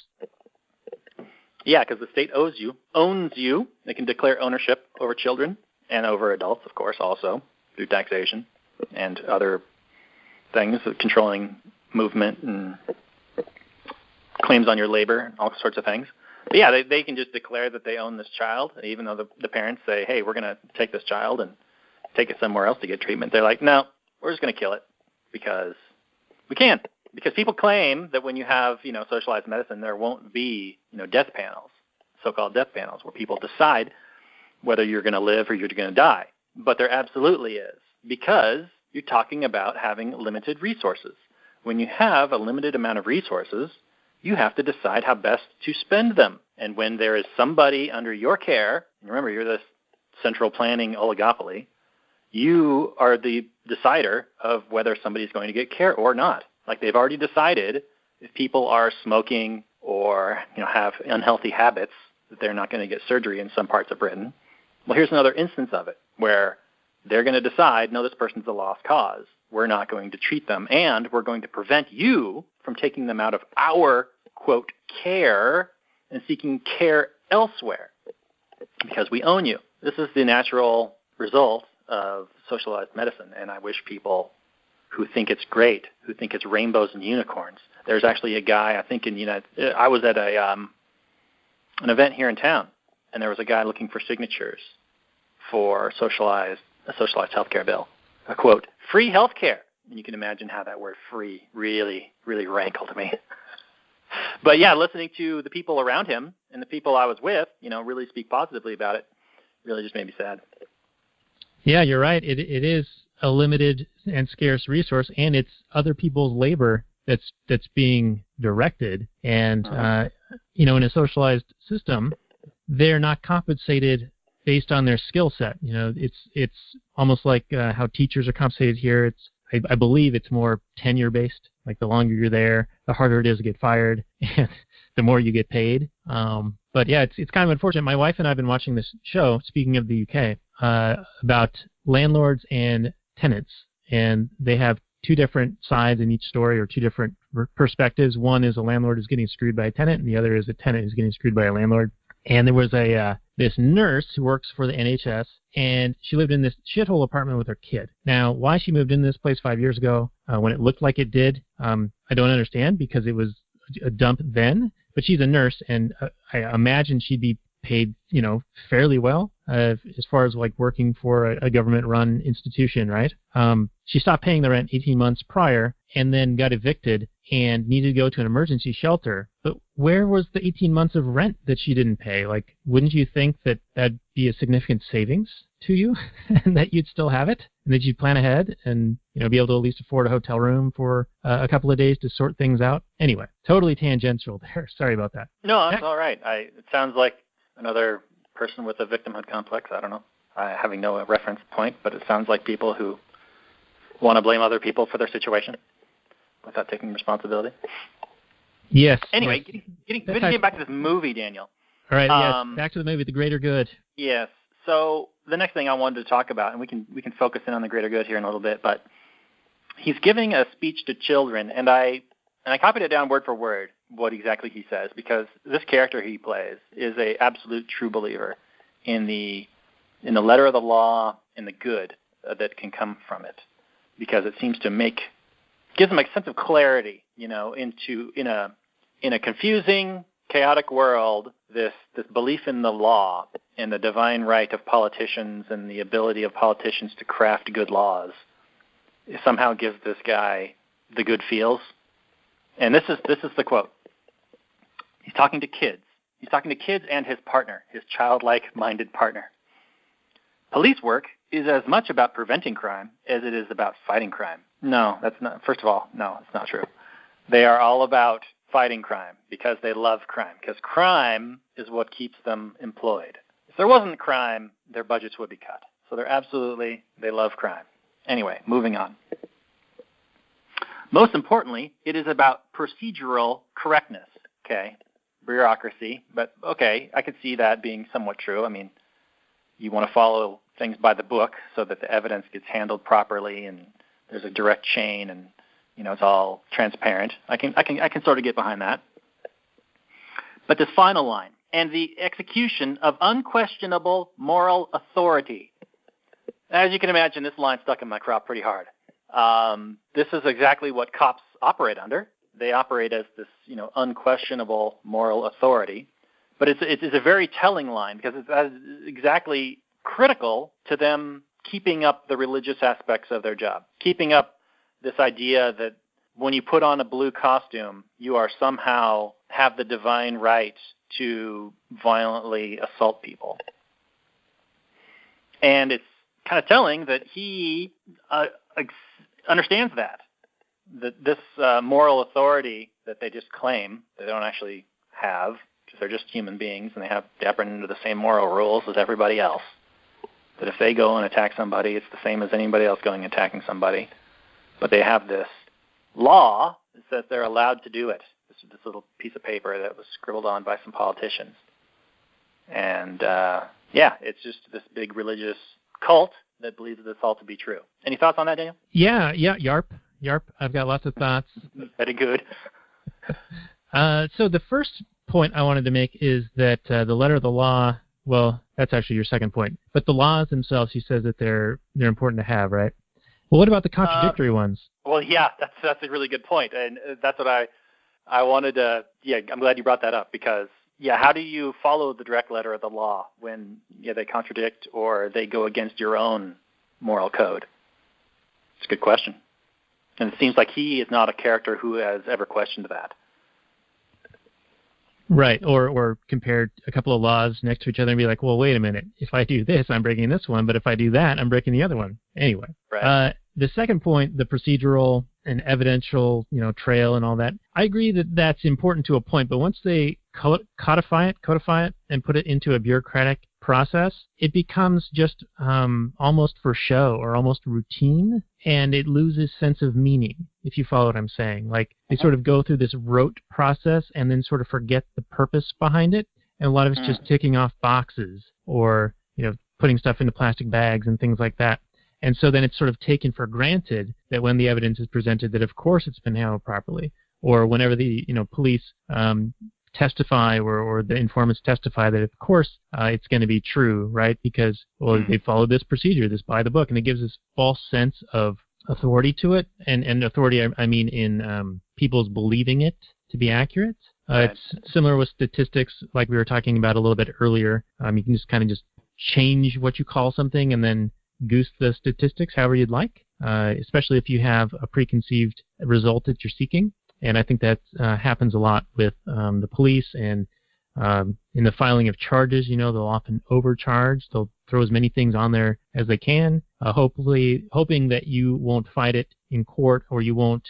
Speaker 5: Yeah, because the state owns you. They can declare ownership over children and over adults, of course, also through taxation and other things, controlling movement and claims on your labor, all sorts of things. But yeah, they can just declare that they own this child, even though the parents say, hey, we're going to take this child and take it somewhere else to get treatment. They're like, no, we're just going to kill it because we can. Because people claim that when you have, socialized medicine, there won't be, death panels, so-called death panels, where people decide whether you're going to live or you're going to die. But there absolutely is, because you're talking about having limited resources. When you have a limited amount of resources, you have to decide how best to spend them. And when there is somebody under your care, and remember, you're this central planning oligopoly, you are the decider of whether somebody's going to get care or not. Like, they've already decided if people are smoking or have unhealthy habits that they're not going to get surgery in some parts of Britain. Well, here's another instance of it where they're going to decide, no, this person's a lost cause. We're not going to treat them, and we're going to prevent you from taking them out of our, quote, care and seeking care elsewhere because we own you. This is the natural result of socialized medicine, and I wish people who think it's great, who think it's rainbows and unicorns. There's actually a guy, I think I was at an event here in town, and there was a guy looking for signatures for a socialized healthcare bill. A quote, free healthcare. And you can imagine how that word free really, really rankled me. But yeah, listening to the people around him and the people I was with, really speak positively about it, really just made me sad.
Speaker 2: Yeah, you're right. It is a limited and scarce resource, and it's other people's labor that's being directed. And in a socialized system, they're not compensated based on their skill set. It's almost like how teachers are compensated here. I believe it's more tenure based. Like, the longer you're there, the harder it is to get fired, and the more you get paid. But yeah, it's kind of unfortunate. My wife and I have been watching this show, speaking of the UK, about landlords and tenants, and they have two different sides in each story, or two different perspectives. One is a landlord who's getting screwed by a tenant, and the other is a tenant who's getting screwed by a landlord. And there was this nurse who works for the NHS, and she lived in this shithole apartment with her kid. Now, why she moved into this place 5 years ago when it looked like it did, I don't understand, because it was a dump then. But she's a nurse, and I imagine she'd be paid, fairly well as far as like working for a government-run institution, right? She stopped paying the rent 18 months prior, and then got evicted and needed to go to an emergency shelter. But where was the 18 months of rent that she didn't pay? Like, wouldn't you think that that'd be a significant savings to you, and that you'd still have it, and that you'd plan ahead and be able to at least afford a hotel room for a couple of days to sort things out? Anyway, totally tangential there. Sorry about that.
Speaker 5: No, that's all right. It sounds like another person with a victimhood complex. I don't know. Having no reference point, but it sounds like people who want to blame other people for their situation. without taking responsibility.
Speaker 2: Yes.
Speaker 5: Anyway,
Speaker 2: yes.
Speaker 5: getting back to this movie, Daniel.
Speaker 2: All right, yes, back to the movie, The Greater Good.
Speaker 5: Yes. So the next thing I wanted to talk about, and we can focus in on the greater good here in a little bit, but he's giving a speech to children, and I copied it down word for word what exactly he says, because this character he plays is a absolute true believer in the letter of the law and the good that can come from it, because it seems to gives him a sense of clarity, in a confusing, chaotic world. This belief in the law and the divine right of politicians and the ability of politicians to craft good laws somehow gives this guy the good feels. And this is the quote. He's talking to kids. He's talking to kids and his partner, his childlike-minded partner. Police work is as much about preventing crime as it is about fighting crime. No, that's not. First of all, no, it's not true. They are all about fighting crime because they love crime, because crime is what keeps them employed. If there wasn't crime, their budgets would be cut. So they love crime. Anyway, moving on. Most importantly, it is about procedural correctness, okay? Bureaucracy, but okay, I could see that being somewhat true. I mean, you want to follow things by the book so that the evidence gets handled properly and there's a direct chain and, it's all transparent. I can sort of get behind that. But this final line, and the execution of unquestionable moral authority. As you can imagine, this line stuck in my craw pretty hard. This is exactly what cops operate under. They operate as this, unquestionable moral authority. But it's a very telling line because it's exactly critical to them keeping up the religious aspects of their job, keeping up this idea that when you put on a blue costume, you are somehow have the divine right to violently assault people. And it's kind of telling that he understands that this moral authority that they just claim that they don't actually have, because they're just human beings and they happen under the same moral rules as everybody else. That if they go and attack somebody, it's the same as anybody else going and attacking somebody. But they have this law that says they're allowed to do it. This little piece of paper that was scribbled on by some politicians. And, it's just this big religious cult that believes this all to be true. Any thoughts on that, Daniel?
Speaker 2: Yeah, Yarp. I've got lots of thoughts.
Speaker 5: Very good.
Speaker 2: So the first point I wanted to make is that the letter of the law, well, that's actually your second point. But the laws themselves, he says that they're important to have, right? Well, what about the contradictory ones?
Speaker 5: Well, yeah, that's a really good point, and that's what I wanted to. Yeah, I'm glad you brought that up because how do you follow the direct letter of the law when they contradict or they go against your own moral code? It's a good question, and it seems like he is not a character who has ever questioned that. Right,
Speaker 2: or compared a couple of laws next to each other and be like, well, wait a minute. If I do this, I'm breaking this one, but if I do that, I'm breaking the other one. Anyway,
Speaker 5: right.
Speaker 2: The second point, the procedural and evidential, trail and all that, I agree that that's important to a point, but once they codify it, and put it into a bureaucratic process, it becomes just almost for show or almost routine, and it loses sense of meaning, if you follow what I'm saying. Like, they sort of go through this rote process and then sort of forget the purpose behind it, and a lot of it's just ticking off boxes or, putting stuff into plastic bags and things like that. And so then it's sort of taken for granted that when the evidence is presented that of course it's been handled properly, or whenever the police testify or the informants testify that of course it's going to be true, right? Because they followed this procedure, this by the book, and it gives this false sense of authority to it, and authority I mean in people's believing it to be accurate. It's similar with statistics, like we were talking about a little bit earlier. You can just kind of just change what you call something and then goose the statistics however you'd like, especially if you have a preconceived result that you're seeking. And I think that happens a lot with the police, and in the filing of charges, they'll often overcharge. They'll throw as many things on there as they can, hoping that you won't fight it in court, or you won't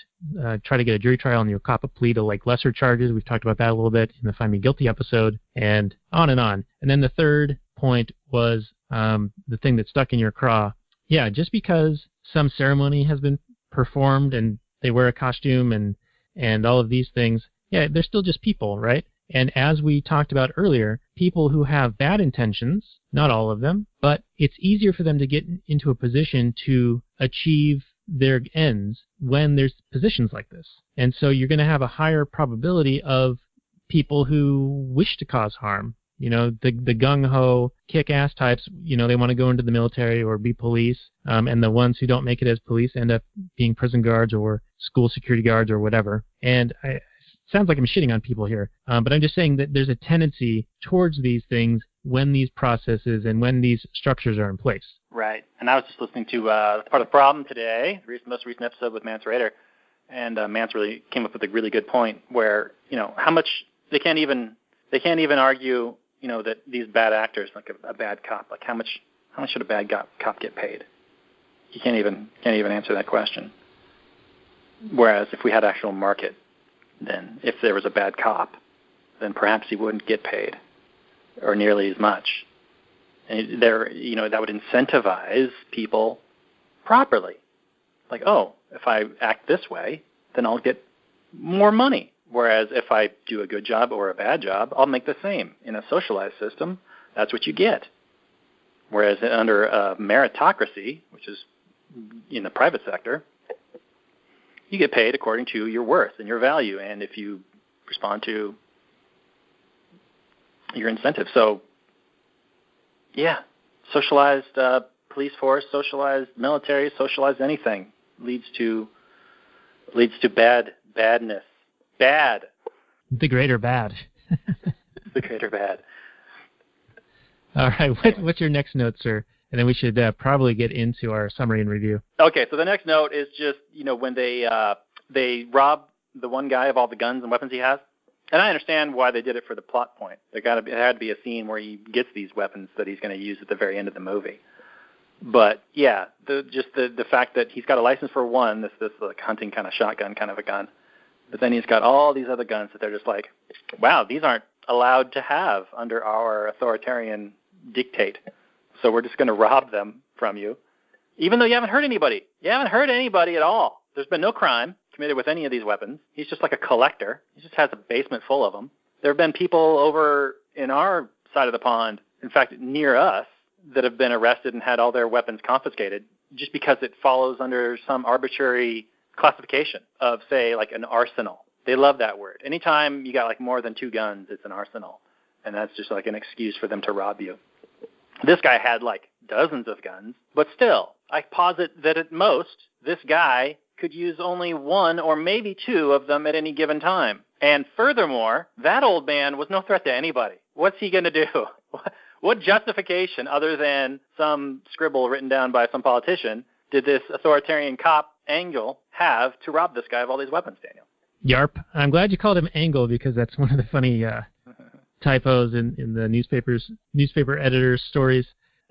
Speaker 2: try to get a jury trial and you'll cop a plea to like lesser charges. We've talked about that a little bit in the Find Me Guilty episode, and on and on. And then the third point was the thing that stuck in your craw. Yeah, just because some ceremony has been performed and they wear a costume and all of these things, yeah, they're still just people, right? And as we talked about earlier, people who have bad intentions, not all of them, but it's easier for them to get into a position to achieve their ends when there's positions like this. And so you're going to have a higher probability of people who wish to cause harm. You know, the gung-ho, kick-ass types, you know, they want to go into the military or be police, and the ones who don't make it as police end up being prison guards or school security guards or whatever. And sounds like I'm shitting on people here, but I'm just saying that there's a tendency towards these things when these processes and when these structures are in place.
Speaker 5: Right. And I was just listening to part of the problem today, the most recent episode with Mance Rader, and Mance really came up with a really good point where, you know, how much they can't even argue, you know, that these bad actors, like a bad cop, like how much should a bad cop get paid? You can't even answer that question. Whereas if we had actual market, then if there was a bad cop, then perhaps he wouldn't get paid or nearly as much. And you know, that would incentivize people properly. Like, oh, if I act this way, then I'll get more money. Whereas if I do a good job or a bad job, I'll make the same. In a socialized system, that's what you get. Whereas under a meritocracy, which is in the private sector, you get paid according to your worth and your value, and if you respond to your incentive. So, yeah, socialized police force, socialized military, socialized anything leads to badness. Bad.
Speaker 2: The greater bad.
Speaker 5: The greater bad.
Speaker 2: All right, what's your next note, sir? And then we should probably get into our summary and review.
Speaker 5: Okay, so the next note is just, you know, when they rob the one guy of all the guns and weapons he has. And I understand why they did it for the plot point. There had to be a scene where he gets these weapons that he's going to use at the very end of the movie. But yeah, the fact that he's got a license for one, this like hunting kind of shotgun kind of a gun, but then he's got all these other guns that they're just like, wow, these aren't allowed to have under our authoritarian dictate. So we're just going to rob them from you, even though you haven't hurt anybody. You haven't hurt anybody at all. There's been no crime committed with any of these weapons. He's just like a collector. He just has a basement full of them. There have been people over in our side of the pond, in fact, near us, that have been arrested and had all their weapons confiscated just because it follows under some arbitrary classification of, say, like an arsenal. They love that word. Anytime you got like more than 2 guns, it's an arsenal. And that's just like an excuse for them to rob you. This guy had like dozens of guns, but still, I posit that at most, this guy could use only 1 or maybe 2 of them at any given time. And furthermore, that old man was no threat to anybody. What's he going to do? What justification, other than some scribble written down by some politician, did this authoritarian cop, Angle, have to rob this guy of all these weapons, Daniel?
Speaker 2: Yarp. I'm glad you called him Angle because that's one of the funny typos in the newspaper editors' stories.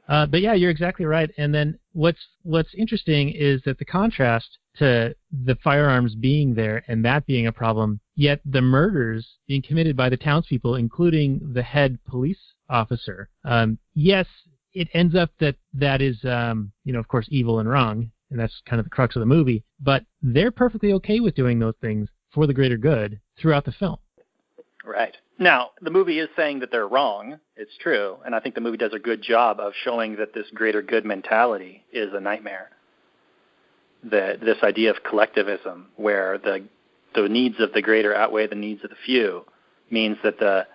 Speaker 2: But yeah, you're exactly right. And then what's interesting is that the contrast to the firearms being there and that being a problem, yet the murders being committed by the townspeople, including the head police officer. Yes, it ends up that is, of course, evil and wrong, and that's kind of the crux of the movie. But they're perfectly okay with doing those things for the greater good throughout the film. Right.
Speaker 5: Now, the movie is saying that they're wrong. It's true. And I think the movie does a good job of showing that this greater good mentality is a nightmare. This idea of collectivism, where the needs of the greater outweigh the needs of the few, means that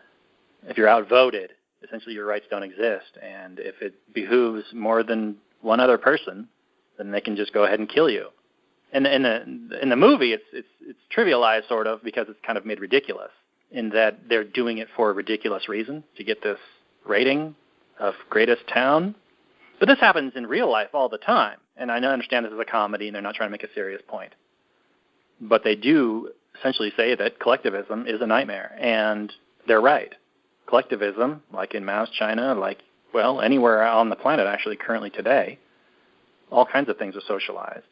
Speaker 5: if you're outvoted, essentially your rights don't exist. And if it behooves more than one other person, then they can just go ahead and kill you. And in the movie, it's trivialized sort of because it's kind of made ridiculous, in that they're doing it for a ridiculous reason, to get this rating of greatest town. But this happens in real life all the time. And I understand this is a comedy and they're not trying to make a serious point. But they do essentially say that collectivism is a nightmare. And they're right. Collectivism, like in Mao's China, like, well, anywhere on the planet actually currently today, all kinds of things are socialized.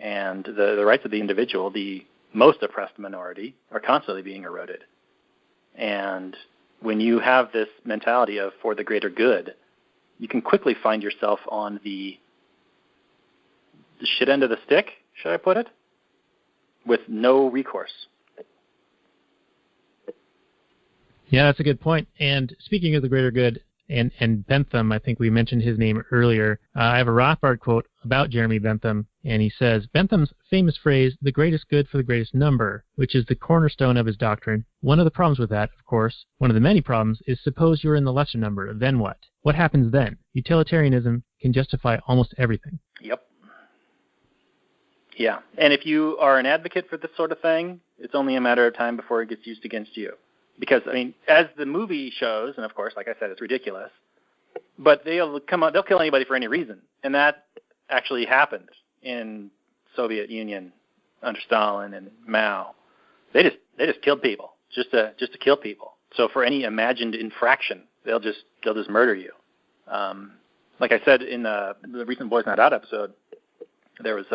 Speaker 5: And the rights of the individual, the most oppressed minority, are constantly being eroded. And when you have this mentality of for the greater good, you can quickly find yourself on the shit end of the stick, should I put it? with no recourse.
Speaker 2: Yeah, that's a good point. And speaking of the greater good and Bentham, I think we mentioned his name earlier. I have a Rothbard quote about Jeremy Bentham, and he says, Bentham's famous phrase, the greatest good for the greatest number, which is the cornerstone of his doctrine. One of the problems with that, of course, one of the many problems, is suppose you're in the lesser number. Then what? What happens then? Utilitarianism can justify almost everything.
Speaker 5: Yep. Yeah. And if you are an advocate for this sort of thing, it's only a matter of time before it gets used against you. Because, I mean, as the movie shows, and of course, like I said, it's ridiculous, but they'll kill anybody for any reason. And that actually happened in Soviet Union under Stalin and Mao. They just killed people just to kill people. So for any imagined infraction, they'll just murder you. Like I said in the recent Boys Not Out episode, there was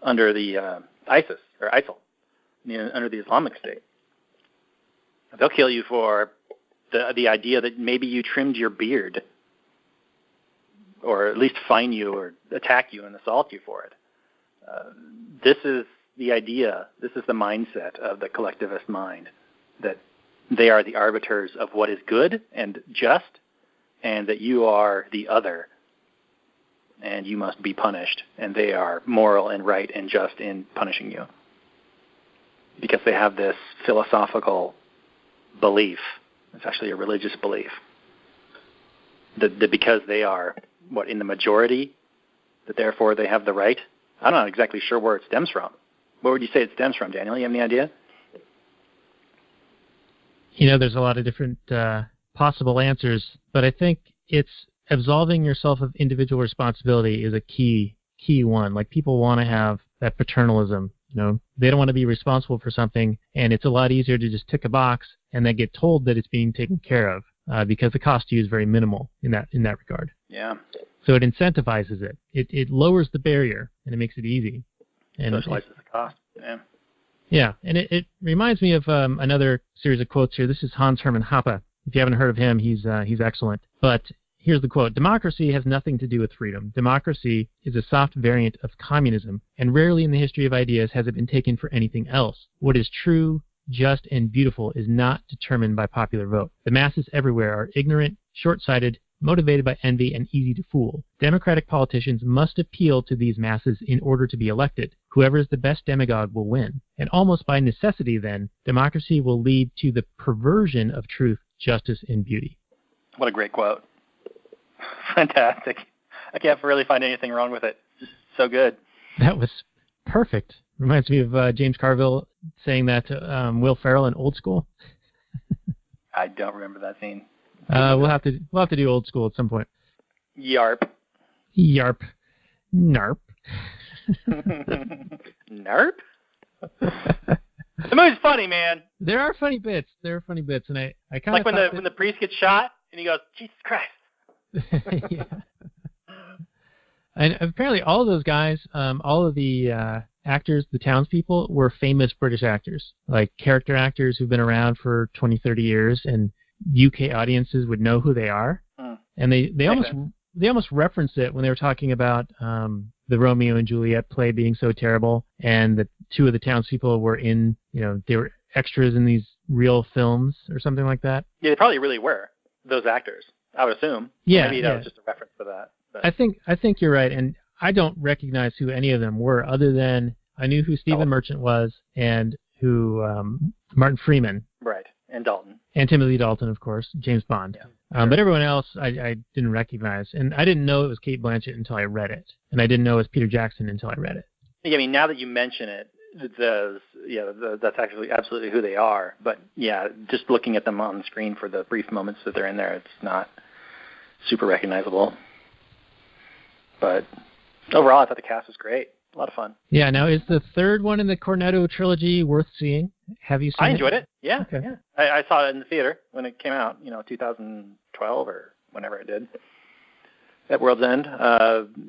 Speaker 5: under the ISIL, under the Islamic State. They'll kill you for the idea that maybe you trimmed your beard, or at least fine you or attack you and assault you for it. This is the idea, this is the mindset of the collectivist mind, that they are the arbiters of what is good and just, and that you are the other, and you must be punished, and they are moral and right and just in punishing you. Because they have this philosophical belief, it's actually a religious belief, that because they are, in the majority, that therefore they have the right. I'm not exactly sure where it stems from. Where would you say it stems from, Daniel? You have any idea?
Speaker 2: There's a lot of different possible answers, but I think it's absolving yourself of individual responsibility is a key one. Like, people want to have that paternalism. They don't want to be responsible for something, and it's a lot easier to just tick a box and then get told that it's being taken care of because the cost to you is very minimal in that regard.
Speaker 5: Yeah.
Speaker 2: So it incentivizes it. It lowers the barrier, and it makes it easy. And
Speaker 5: socializes the cost. Yeah.
Speaker 2: Yeah, and it reminds me of another series of quotes here. This is Hans Hermann Hoppe. If you haven't heard of him, he's excellent. But here's the quote. Democracy has nothing to do with freedom. Democracy is a soft variant of communism, and rarely in the history of ideas has it been taken for anything else. What is true, just, and beautiful is not determined by popular vote. The masses everywhere are ignorant, short-sighted, motivated by envy, and easy to fool. Democratic politicians must appeal to these masses in order to be elected. Whoever is the best demagogue will win. And almost by necessity, then, democracy will lead to the perversion of truth, justice, and beauty.
Speaker 5: What a great quote. Fantastic. I can't really find anything wrong with it. Just so good.
Speaker 2: That was perfect. Reminds me of James Carville saying that to Will Ferrell in Old School.
Speaker 5: I don't remember that scene.
Speaker 2: We'll have to do Old School at some point.
Speaker 5: Yarp.
Speaker 2: Yarp. Narp.
Speaker 5: Narp? The movie's funny, man.
Speaker 2: There are funny bits, and I kind
Speaker 5: of like when the priest gets shot and he goes, Jesus Christ.
Speaker 2: Yeah. And apparently all of those guys, all of the actors, the townspeople, were famous British actors, like character actors who've been around for 20, 30 years, and UK audiences would know who they are. And they almost referenced it when they were talking about the Romeo and Juliet play being so terrible, and that two of the townspeople were they were extras in these real films or something like that.
Speaker 5: Yeah, they probably really were, those actors, I would assume.
Speaker 2: Yeah,
Speaker 5: maybe that was just a reference to that. But.
Speaker 2: I think you're right, and I don't recognize who any of them were, other than I knew who Stephen Merchant was and who Martin Freeman.
Speaker 5: Right, and Dalton.
Speaker 2: And Timothy Dalton, of course, James Bond. Yeah, sure. But everyone else I didn't recognize, and I didn't know it was Cate Blanchett until I read it, and I didn't know it was Peter Jackson until I read it.
Speaker 5: Yeah, I mean, now that you mention it, that's actually absolutely who they are. But yeah, just looking at them on the screen for the brief moments that they're in there, it's not super recognizable. But overall, I thought the cast was great. A lot of fun.
Speaker 2: Yeah. Now, is the third one in the Cornetto trilogy worth seeing? Have you seen it?
Speaker 5: I enjoyed it. Yeah.
Speaker 2: Okay.
Speaker 5: Yeah. I saw it in the theater when it came out. 2012 or whenever it did. At World's End,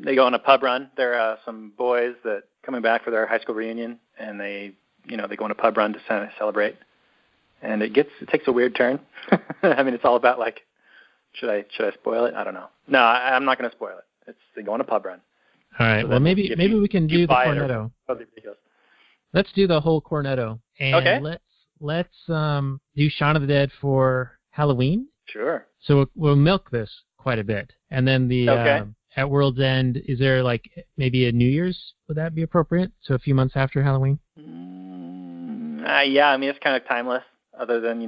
Speaker 5: they go on a pub run. There are some boys that coming back for their high school reunion, and they go on a pub run to celebrate. And it takes a weird turn. I mean, it's all about like, should I spoil it? I don't know. No, I'm not going to spoil it. They go on a pub run.
Speaker 2: All right. So well, maybe we can do the Cornetto. Let's do the whole cornetto. And
Speaker 5: Okay.
Speaker 2: let's do Shaun of the Dead for Halloween.
Speaker 5: Sure.
Speaker 2: So we'll milk this quite a bit. And then the
Speaker 5: Okay.
Speaker 2: at World's End, is there like maybe a New Year's? Would that be appropriate? So a few months after Halloween?
Speaker 5: Yeah, I mean, it's kind of timeless, other than,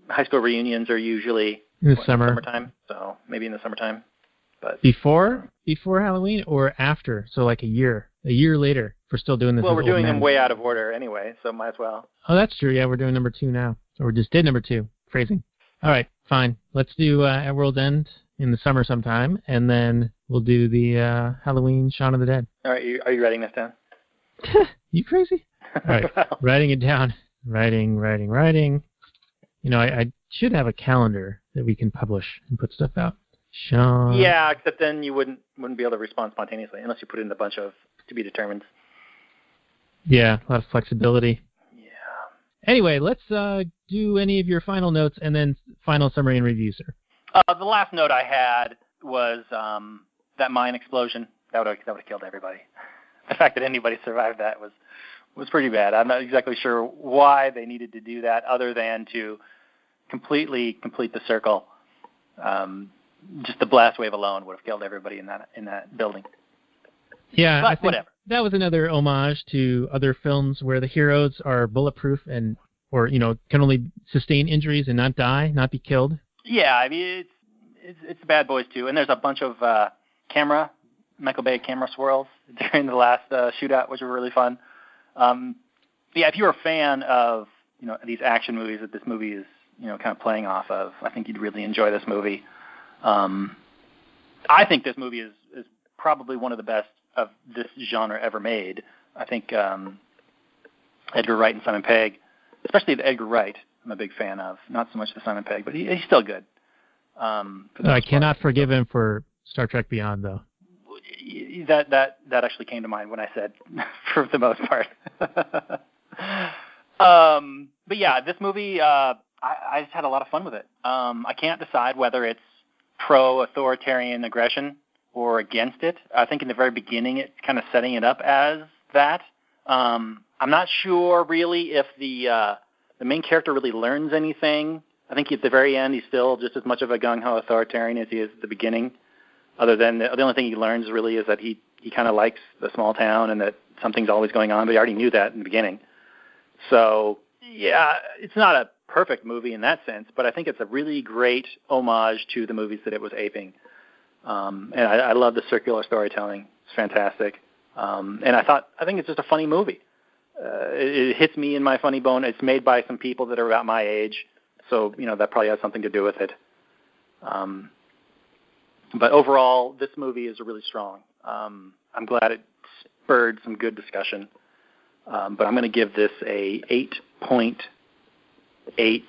Speaker 5: high school reunions are usually
Speaker 2: In the summer.
Speaker 5: summertime, so maybe in the summertime. But
Speaker 2: Before Halloween or after? So like a year later, if we're still doing this.
Speaker 5: well,
Speaker 2: as
Speaker 5: we're
Speaker 2: old
Speaker 5: doing
Speaker 2: men.
Speaker 5: them way out of order anyway, so might as well.
Speaker 2: Oh, that's true. Yeah, we're doing number 2 now. Or we just did number 2. Phrasing. All right, fine. Let's do at World's End in the summer sometime, and then we'll do the Halloween Shaun of the Dead.
Speaker 5: All right, are you writing this down?
Speaker 2: You crazy? All right,
Speaker 5: Well,
Speaker 2: writing it down. Writing. I should have a calendar that we can publish and put stuff out. Shaun.
Speaker 5: yeah, except then you wouldn't be able to respond spontaneously unless you put in a bunch of to be determined.
Speaker 2: Yeah, a lot of flexibility.
Speaker 5: Yeah.
Speaker 2: Anyway, let's do any of your final notes and then final summary and review, sir.
Speaker 5: The last note I had was that mine explosion. That would have killed everybody. The fact that anybody survived that was pretty bad. I'm not exactly sure why they needed to do that, other than to completely complete the circle. Just the blast wave alone would have killed everybody in that building.
Speaker 2: Yeah,
Speaker 5: But
Speaker 2: I think
Speaker 5: whatever.
Speaker 2: that was another homage to other films where the heroes are bulletproof or can only sustain injuries and not die, not be killed.
Speaker 5: Yeah, I mean it's Bad Boys too, and there's a bunch of Michael Bay camera swirls during the last shootout, which were really fun. Yeah, if you're a fan of these action movies that this movie is kind of playing off of, I think you'd really enjoy this movie. I think this movie is probably one of the best of this genre ever made. I think Edgar Wright and Simon Pegg, especially the Edgar Wright, I'm a big fan of. Not so much the Simon Pegg, but he's still good.
Speaker 2: I cannot forgive him for Star Trek Beyond, though.
Speaker 5: That actually came to mind when I said for the most part. But yeah, this movie, I just had a lot of fun with it. I can't decide whether it's pro-authoritarian aggression or against it. I think in the very beginning it's kind of setting it up as that. I'm not sure really if the main character really learns anything. I think at the very end he's still just as much of a gung-ho authoritarian as he is at the beginning, other than the only thing he learns really is that he kind of likes the small town and that something's always going on, but he already knew that in the beginning. So, yeah, it's not a perfect movie in that sense, but I think it's a really great homage to the movies that it was aping. And I love the circular storytelling. It's fantastic. And I think it's just a funny movie. It hits me in my funny bone. It's made by some people that are about my age, so that probably has something to do with it. But overall, this movie is really strong. I'm glad it spurred some good discussion. But I'm going to give this a 8.8. This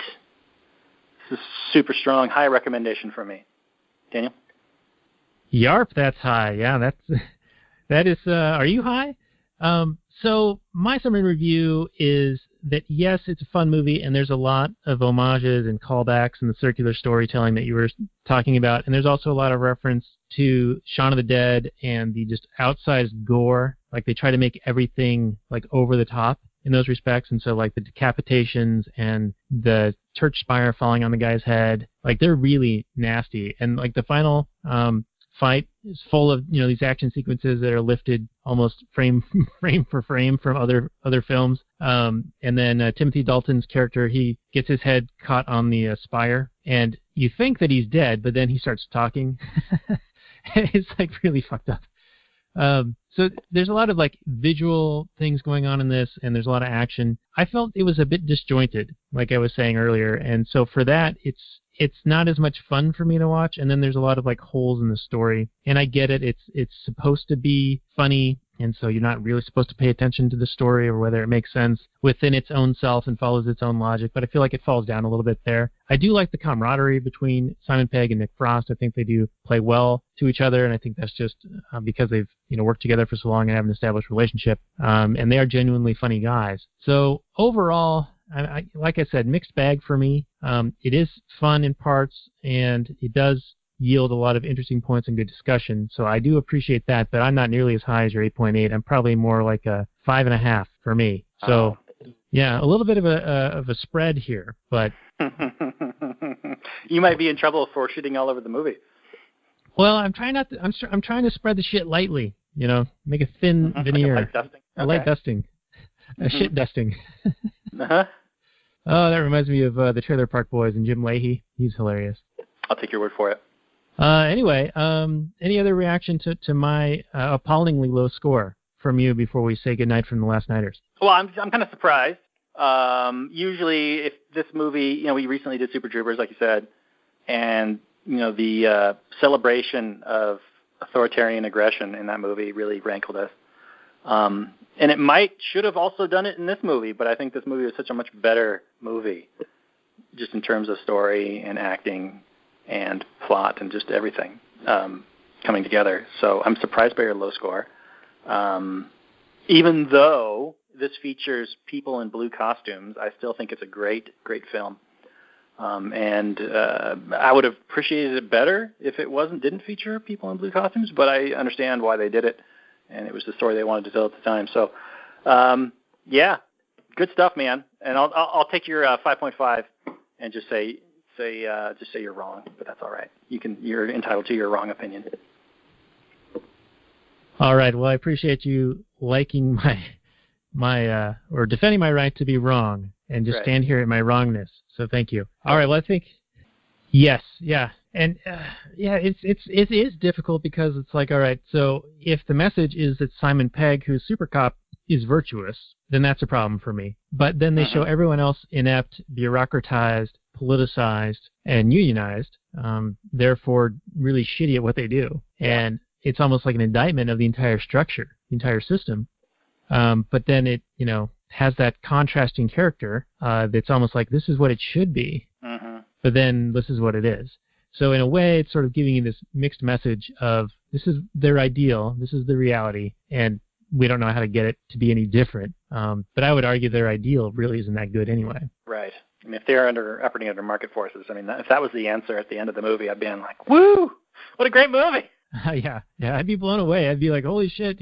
Speaker 5: is super strong, high recommendation for me. Daniel?
Speaker 2: Yarp, that's high. Yeah, that is. Are you high? So my summary review is that yes, it's a fun movie, and there's a lot of homages and callbacks and the circular storytelling that you were talking about, and there's also a lot of reference to Shaun of the Dead and the just outsized gore. Like they try to make everything like over the top in those respects, and so like the decapitations and the church spire falling on the guy's head, like they're really nasty, and like the final fight is full of these action sequences that are lifted almost frame for frame from other films. And then Timothy Dalton's character, he gets his head caught on the spire, and you think that he's dead, but then he starts talking. It's like really fucked up. So there's a lot of like visual things going on in this, and there's a lot of action. I felt it was a bit disjointed, like I was saying earlier, and so for that, it's not as much fun for me to watch. And then there's a lot of like holes in the story, and I get it. It's supposed to be funny, and so you're not really supposed to pay attention to the story or whether it makes sense within its own self and follows its own logic. But I feel like it falls down a little bit there. I do like the camaraderie between Simon Pegg and Nick Frost. I think they do play well to each other, and I think that's just because they've worked together for so long and have an established relationship. And they are genuinely funny guys. So overall, like I said, mixed bag for me. It is fun in parts, and it does yield a lot of interesting points and good discussion. So I do appreciate that, but I'm not nearly as high as your 8.8. I'm probably more like a 5.5 for me. So, yeah, a little bit of a spread here, but
Speaker 5: you might be in trouble for shitting all over the movie.
Speaker 2: well, I'm trying not to. I'm trying to spread the shit lightly. Make a thin veneer.
Speaker 5: Like a light dusting.
Speaker 2: A light dusting. A shit dusting.
Speaker 5: Uh-huh.
Speaker 2: Oh, that reminds me of the Trailer Park Boys and Jim Leahy. He's hilarious.
Speaker 5: I'll take your word for it.
Speaker 2: Anyway, any other reaction to my appallingly low score from you before we say goodnight from the Last Nighters?
Speaker 5: Well, I'm kind of surprised. Usually, if this movie, we recently did Super Troopers, like you said, and the celebration of authoritarian aggression in that movie really rankled us. And it should have also done it in this movie, but I think this movie was such a much better movie, just in terms of story and acting and plot and just everything coming together. So I'm surprised by your low score. Even though this features people in blue costumes, I still think it's a great, great film. And I would have appreciated it better if it didn't feature people in blue costumes, but I understand why they did it, and it was the story they wanted to tell at the time. So, yeah, good stuff, man. And I'll take your 5.5 and just say you're wrong, but that's all right. You're entitled to your wrong opinion.
Speaker 2: All right. Well, I appreciate you liking my or defending my right to be wrong and just stand here at my wrongness. So thank you. All right. Well, I think yes, yeah, and it is difficult because it's like, all right. So if the message is that Simon Pegg, who's Super Cop, is virtuous, then that's a problem for me. But then they show everyone else inept, bureaucratized, politicized, and unionized, therefore really shitty at what they do. And it's almost like an indictment of the entire structure, the entire system. But then it, has that contrasting character that's almost like this is what it should be, but then this is what it is. So in a way, it's sort of giving you this mixed message of this is their ideal, this is the reality, and we don't know how to get it to be any different. But I would argue their ideal really isn't that good anyway.
Speaker 5: Right. I mean, if they're operating under market forces, if that was the answer at the end of the movie, I'd be like, woo, what a great movie.
Speaker 2: Yeah, I'd be blown away. I'd be like, holy shit,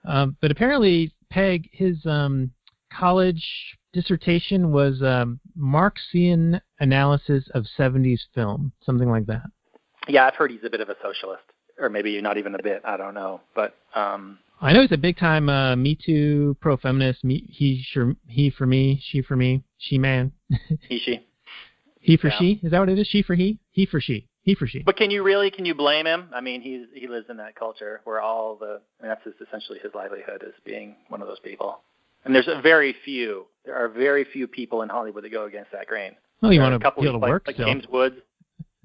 Speaker 2: But apparently, Pegg, his college dissertation was Marxian analysis of 70s film, something like that.
Speaker 5: Yeah, I've heard he's a bit of a socialist, or maybe not even a bit. I don't know, but
Speaker 2: I know he's a big-time Me Too, pro-feminist, he for me, she for me, she man.
Speaker 5: She.
Speaker 2: He for she? Is that what it is? She for he? He for she. He for she.
Speaker 5: But can you blame him? I mean, he lives in that culture where that's essentially his livelihood, is being one of those people. And there are very few people in Hollywood that go against that grain.
Speaker 2: Well, you want to be able to work
Speaker 5: like
Speaker 2: still.
Speaker 5: James Woods.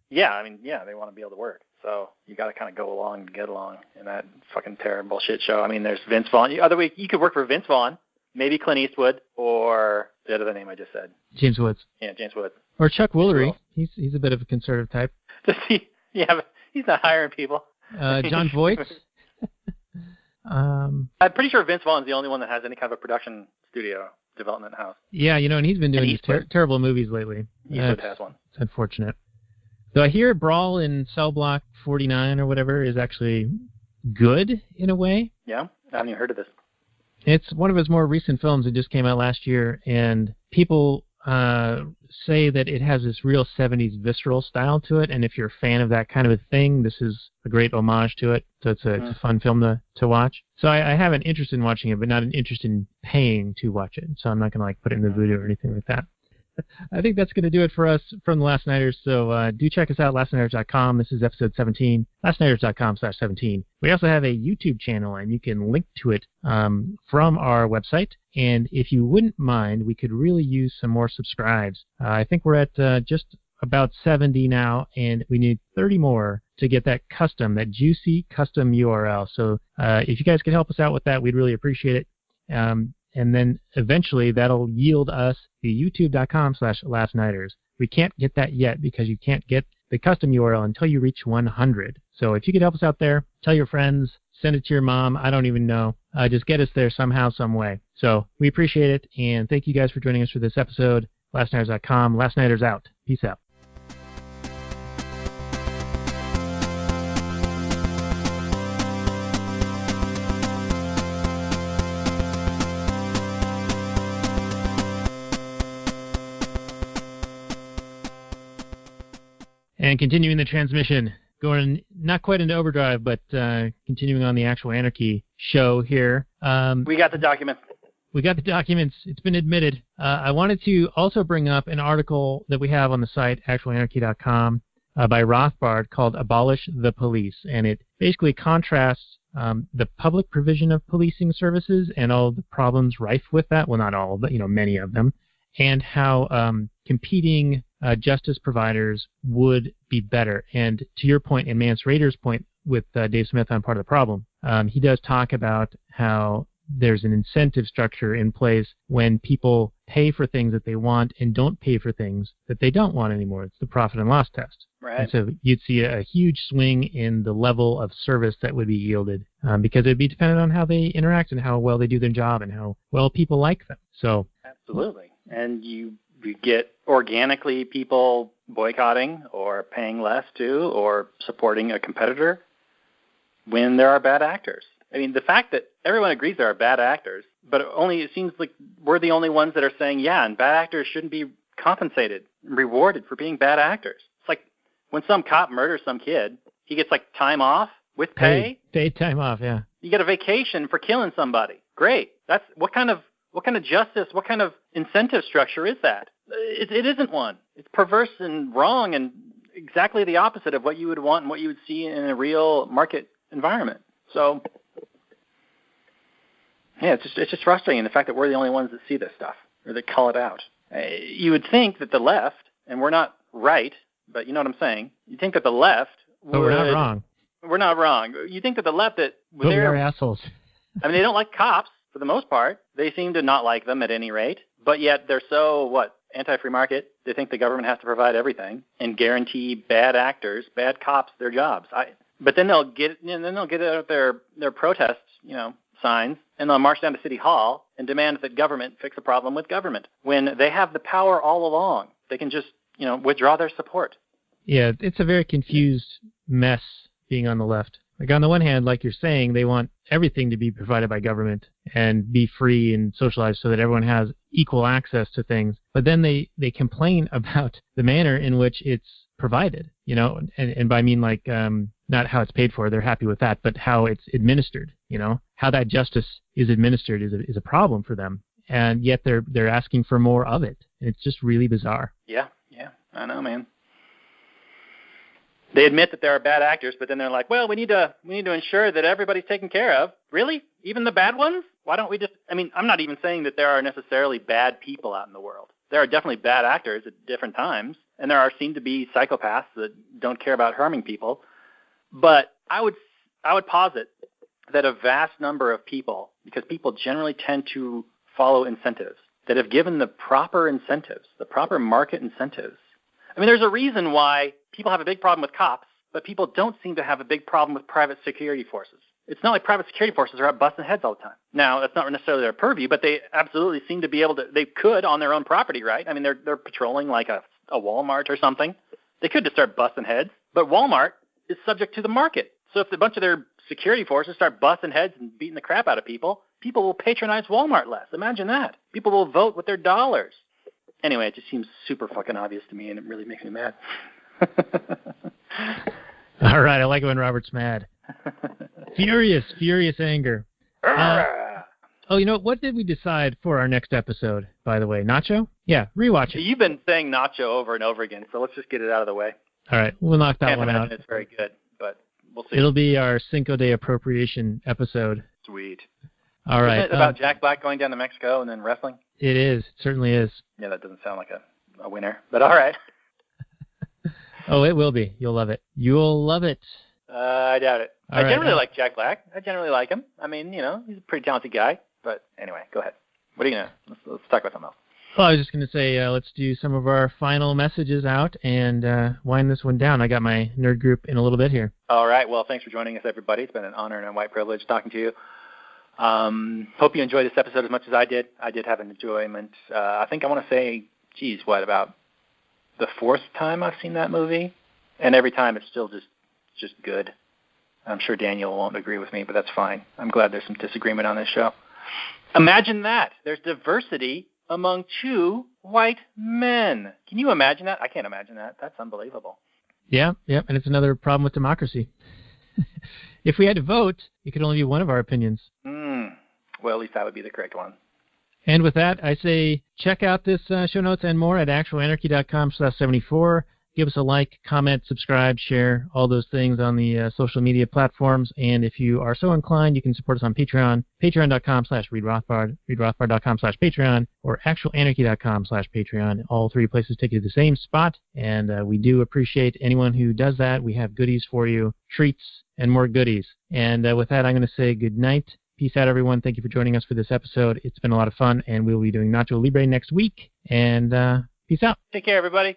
Speaker 5: Yeah, they want to be able to work. So you got to kind of go along and get along in that fucking terrible shit show. I mean, there's Vince Vaughn. You could work for Vince Vaughn, maybe Clint Eastwood, or the other name I just said.
Speaker 2: James Woods.
Speaker 5: Yeah, James Woods.
Speaker 2: Or Chuck Woolery. He's a bit of a conservative type.
Speaker 5: Does he? Yeah, but he's not hiring people.
Speaker 2: John Voight.
Speaker 5: I'm pretty sure Vince Vaughn's the only one that has any kind of a production studio development house.
Speaker 2: Yeah, and he's been doing these terrible movies lately.
Speaker 5: Eastwood has one.
Speaker 2: It's unfortunate. So I hear Brawl in Cell Block 49 or whatever is actually good in a way.
Speaker 5: Yeah, I haven't even heard of this.
Speaker 2: It's one of his more recent films. It just came out last year, and people say that it has this real 70s visceral style to it, and if you're a fan of that kind of a thing, this is a great homage to it. So it's a fun film to watch. So I have an interest in watching it, but not an interest in paying to watch it. So I'm not going to put it in the Voodoo or anything like that. I think that's going to do it for us from the Last Nighters. So do check us out, lastnighters.com. This is episode 17, lastnighters.com/17. We also have a YouTube channel, and you can link to it from our website. And if you wouldn't mind, we could really use some more subscribes. I think we're at just about 70 now, and we need 30 more to get that juicy custom URL. So if you guys could help us out with that, we'd really appreciate it. And then eventually that'll yield us the youtube.com/lastnighters. We can't get that yet because you can't get the custom URL until you reach 100. So if you could help us out there, tell your friends, send it to your mom, I don't even know. Just get us there somehow, some way. So we appreciate it, and thank you guys for joining us for this episode. Lastnighters.com. Last Nighters out. Peace out. And continuing the transmission, going not quite into overdrive, but continuing on the actual Anarchy show here.
Speaker 5: We got the documents.
Speaker 2: We got the documents. It's been admitted. I wanted to also bring up an article that we have on the site, actualanarchy.com, by Rothbard called Abolish the Police. And it basically contrasts the public provision of policing services and all the problems rife with that. Well, not all, but many of them. And how competing justice providers would be better. And to your point and Mance Rader's point with Dave Smith on part of the problem, he does talk about how there's an incentive structure in place when people pay for things that they want and don't pay for things that they don't want anymore. It's the profit and loss test.
Speaker 5: Right.
Speaker 2: And so you'd see a huge swing in the level of service that would be yielded because it would be dependent on how they interact and how well they do their job and how well people like them. So
Speaker 5: absolutely. And you get organically people boycotting or paying less to or supporting a competitor when there are bad actors. I mean, the fact that everyone agrees there are bad actors, but it seems like we're the only ones that are saying, yeah, and bad actors shouldn't be compensated, rewarded for being bad actors. It's like when some cop murders some kid, he gets like time off with pay.
Speaker 2: Paid time off, yeah.
Speaker 5: You get a vacation for killing somebody. Great. That's what kind of justice, what kind of incentive structure is that? It isn't one. It's perverse and wrong and exactly the opposite of what you would want and what you would see in a real market environment. So yeah, it's just frustrating, the fact that we're the only ones that see this stuff or that call it out. You would think that the left, and we're not right, but you know what I'm saying, you'd think that the left
Speaker 2: But we're not wrong.
Speaker 5: We're not wrong. You think that the left, that
Speaker 2: but we are assholes.
Speaker 5: I mean, they don't like cops for the most part. They seem to not like them at any rate, but yet they're so, anti-free market. They think the government has to provide everything and guarantee bad actors, bad cops, their jobs. But then they'll get out their protest, signs, and they'll march down to City Hall and demand that government fix a problem with government when they have the power all along. They can just, withdraw their support.
Speaker 2: Yeah, it's a very confused mess being on the left. Like on the one hand, like you're saying, they want everything to be provided by government and be free and socialized so that everyone has equal access to things. But then they complain about the manner in which it's provided, and by I mean like not how it's paid for, they're happy with that, but how it's administered, how that justice is administered is a problem for them. And yet they're asking for more of it. And it's just really bizarre.
Speaker 5: Yeah, I know, man. They admit that there are bad actors, but then they're like, well, we need to ensure that everybody's taken care of. Really? Even the bad ones? Why don't we just, I'm not even saying that there are necessarily bad people out in the world. There are definitely bad actors at different times, and there seem to be psychopaths that don't care about harming people. But I would posit that a vast number of people, because people generally tend to follow incentives, that have given the proper incentives, the proper market incentives. There's a reason why people have a big problem with cops, but people don't seem to have a big problem with private security forces. It's not like private security forces are out busting heads all the time. Now, that's not necessarily their purview, but they absolutely seem to be able to, they could on their own property, right? They're patrolling like a Walmart or something. They could just start busting heads, but Walmart is subject to the market. So if a bunch of their security forces start busting heads and beating the crap out of people, people will patronize Walmart less. Imagine that. People will vote with their dollars. Anyway, it just seems super fucking obvious to me, and it really makes me mad.
Speaker 2: All right, I like it when Robert's mad. Furious anger. What did we decide for our next episode, by the way? Nacho? Yeah, rewatch it.
Speaker 5: You've been saying Nacho over and over again, so let's just get it out of the way.
Speaker 2: All right, we'll knock that one out.
Speaker 5: It's very good, but we'll see.
Speaker 2: It'll be our Cinco de Appropriation episode.
Speaker 5: Sweet.
Speaker 2: All right.
Speaker 5: Isn't it about Jack Black going down to Mexico and then wrestling?
Speaker 2: It is. It certainly is.
Speaker 5: Yeah, that doesn't sound like a winner, but all right.
Speaker 2: Oh, it will be. You'll love it. You'll love it.
Speaker 5: I doubt it.
Speaker 2: All
Speaker 5: I
Speaker 2: right,
Speaker 5: generally like Jack Black. I generally like him. He's a pretty talented guy. But anyway, go ahead. What are you going to – let's talk about something else.
Speaker 2: Well, I was just going to say let's do some of our final messages out and wind this one down. I got my nerd group in a little bit here.
Speaker 5: All right. Well, thanks for joining us, everybody. It's been an honor and a white privilege talking to you. Hope you enjoyed this episode as much as I did. I did have an enjoyment. I think I want to say, about the fourth time I've seen that movie, and every time it's still just good. I'm sure Daniel won't agree with me, but that's fine. I'm glad there's some disagreement on this show. Imagine that. There's diversity among two white men. Can you imagine that? I can't imagine that. That's unbelievable.
Speaker 2: Yeah, and it's another problem with democracy. If we had to vote, it could only be one of our opinions.
Speaker 5: Well, at least that would be the correct one.
Speaker 2: And with that, I say check out this show notes and more at actualanarchy.com/74. Give us a like, comment, subscribe, share, all those things on the social media platforms. And if you are so inclined, you can support us on Patreon, patreon.com/readrothbard, readrothbard.com/Patreon, or actualanarchy.com/Patreon. All three places take you to the same spot. And we do appreciate anyone who does that. We have goodies for you, treats, and more goodies. And with that, I'm going to say good night. Peace out, everyone. Thank you for joining us for this episode. It's been a lot of fun, and we'll be doing Nacho Libre next week. And peace out.
Speaker 5: Take care, everybody.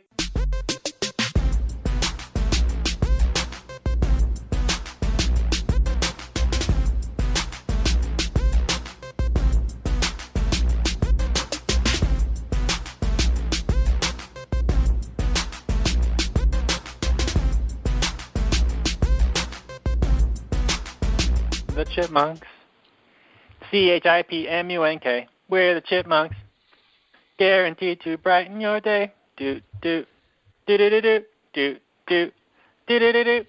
Speaker 5: The Chipmunks. CHIPMUNK. We're the Chipmunks. Guaranteed to brighten your day. Do do do do do do do do do do do.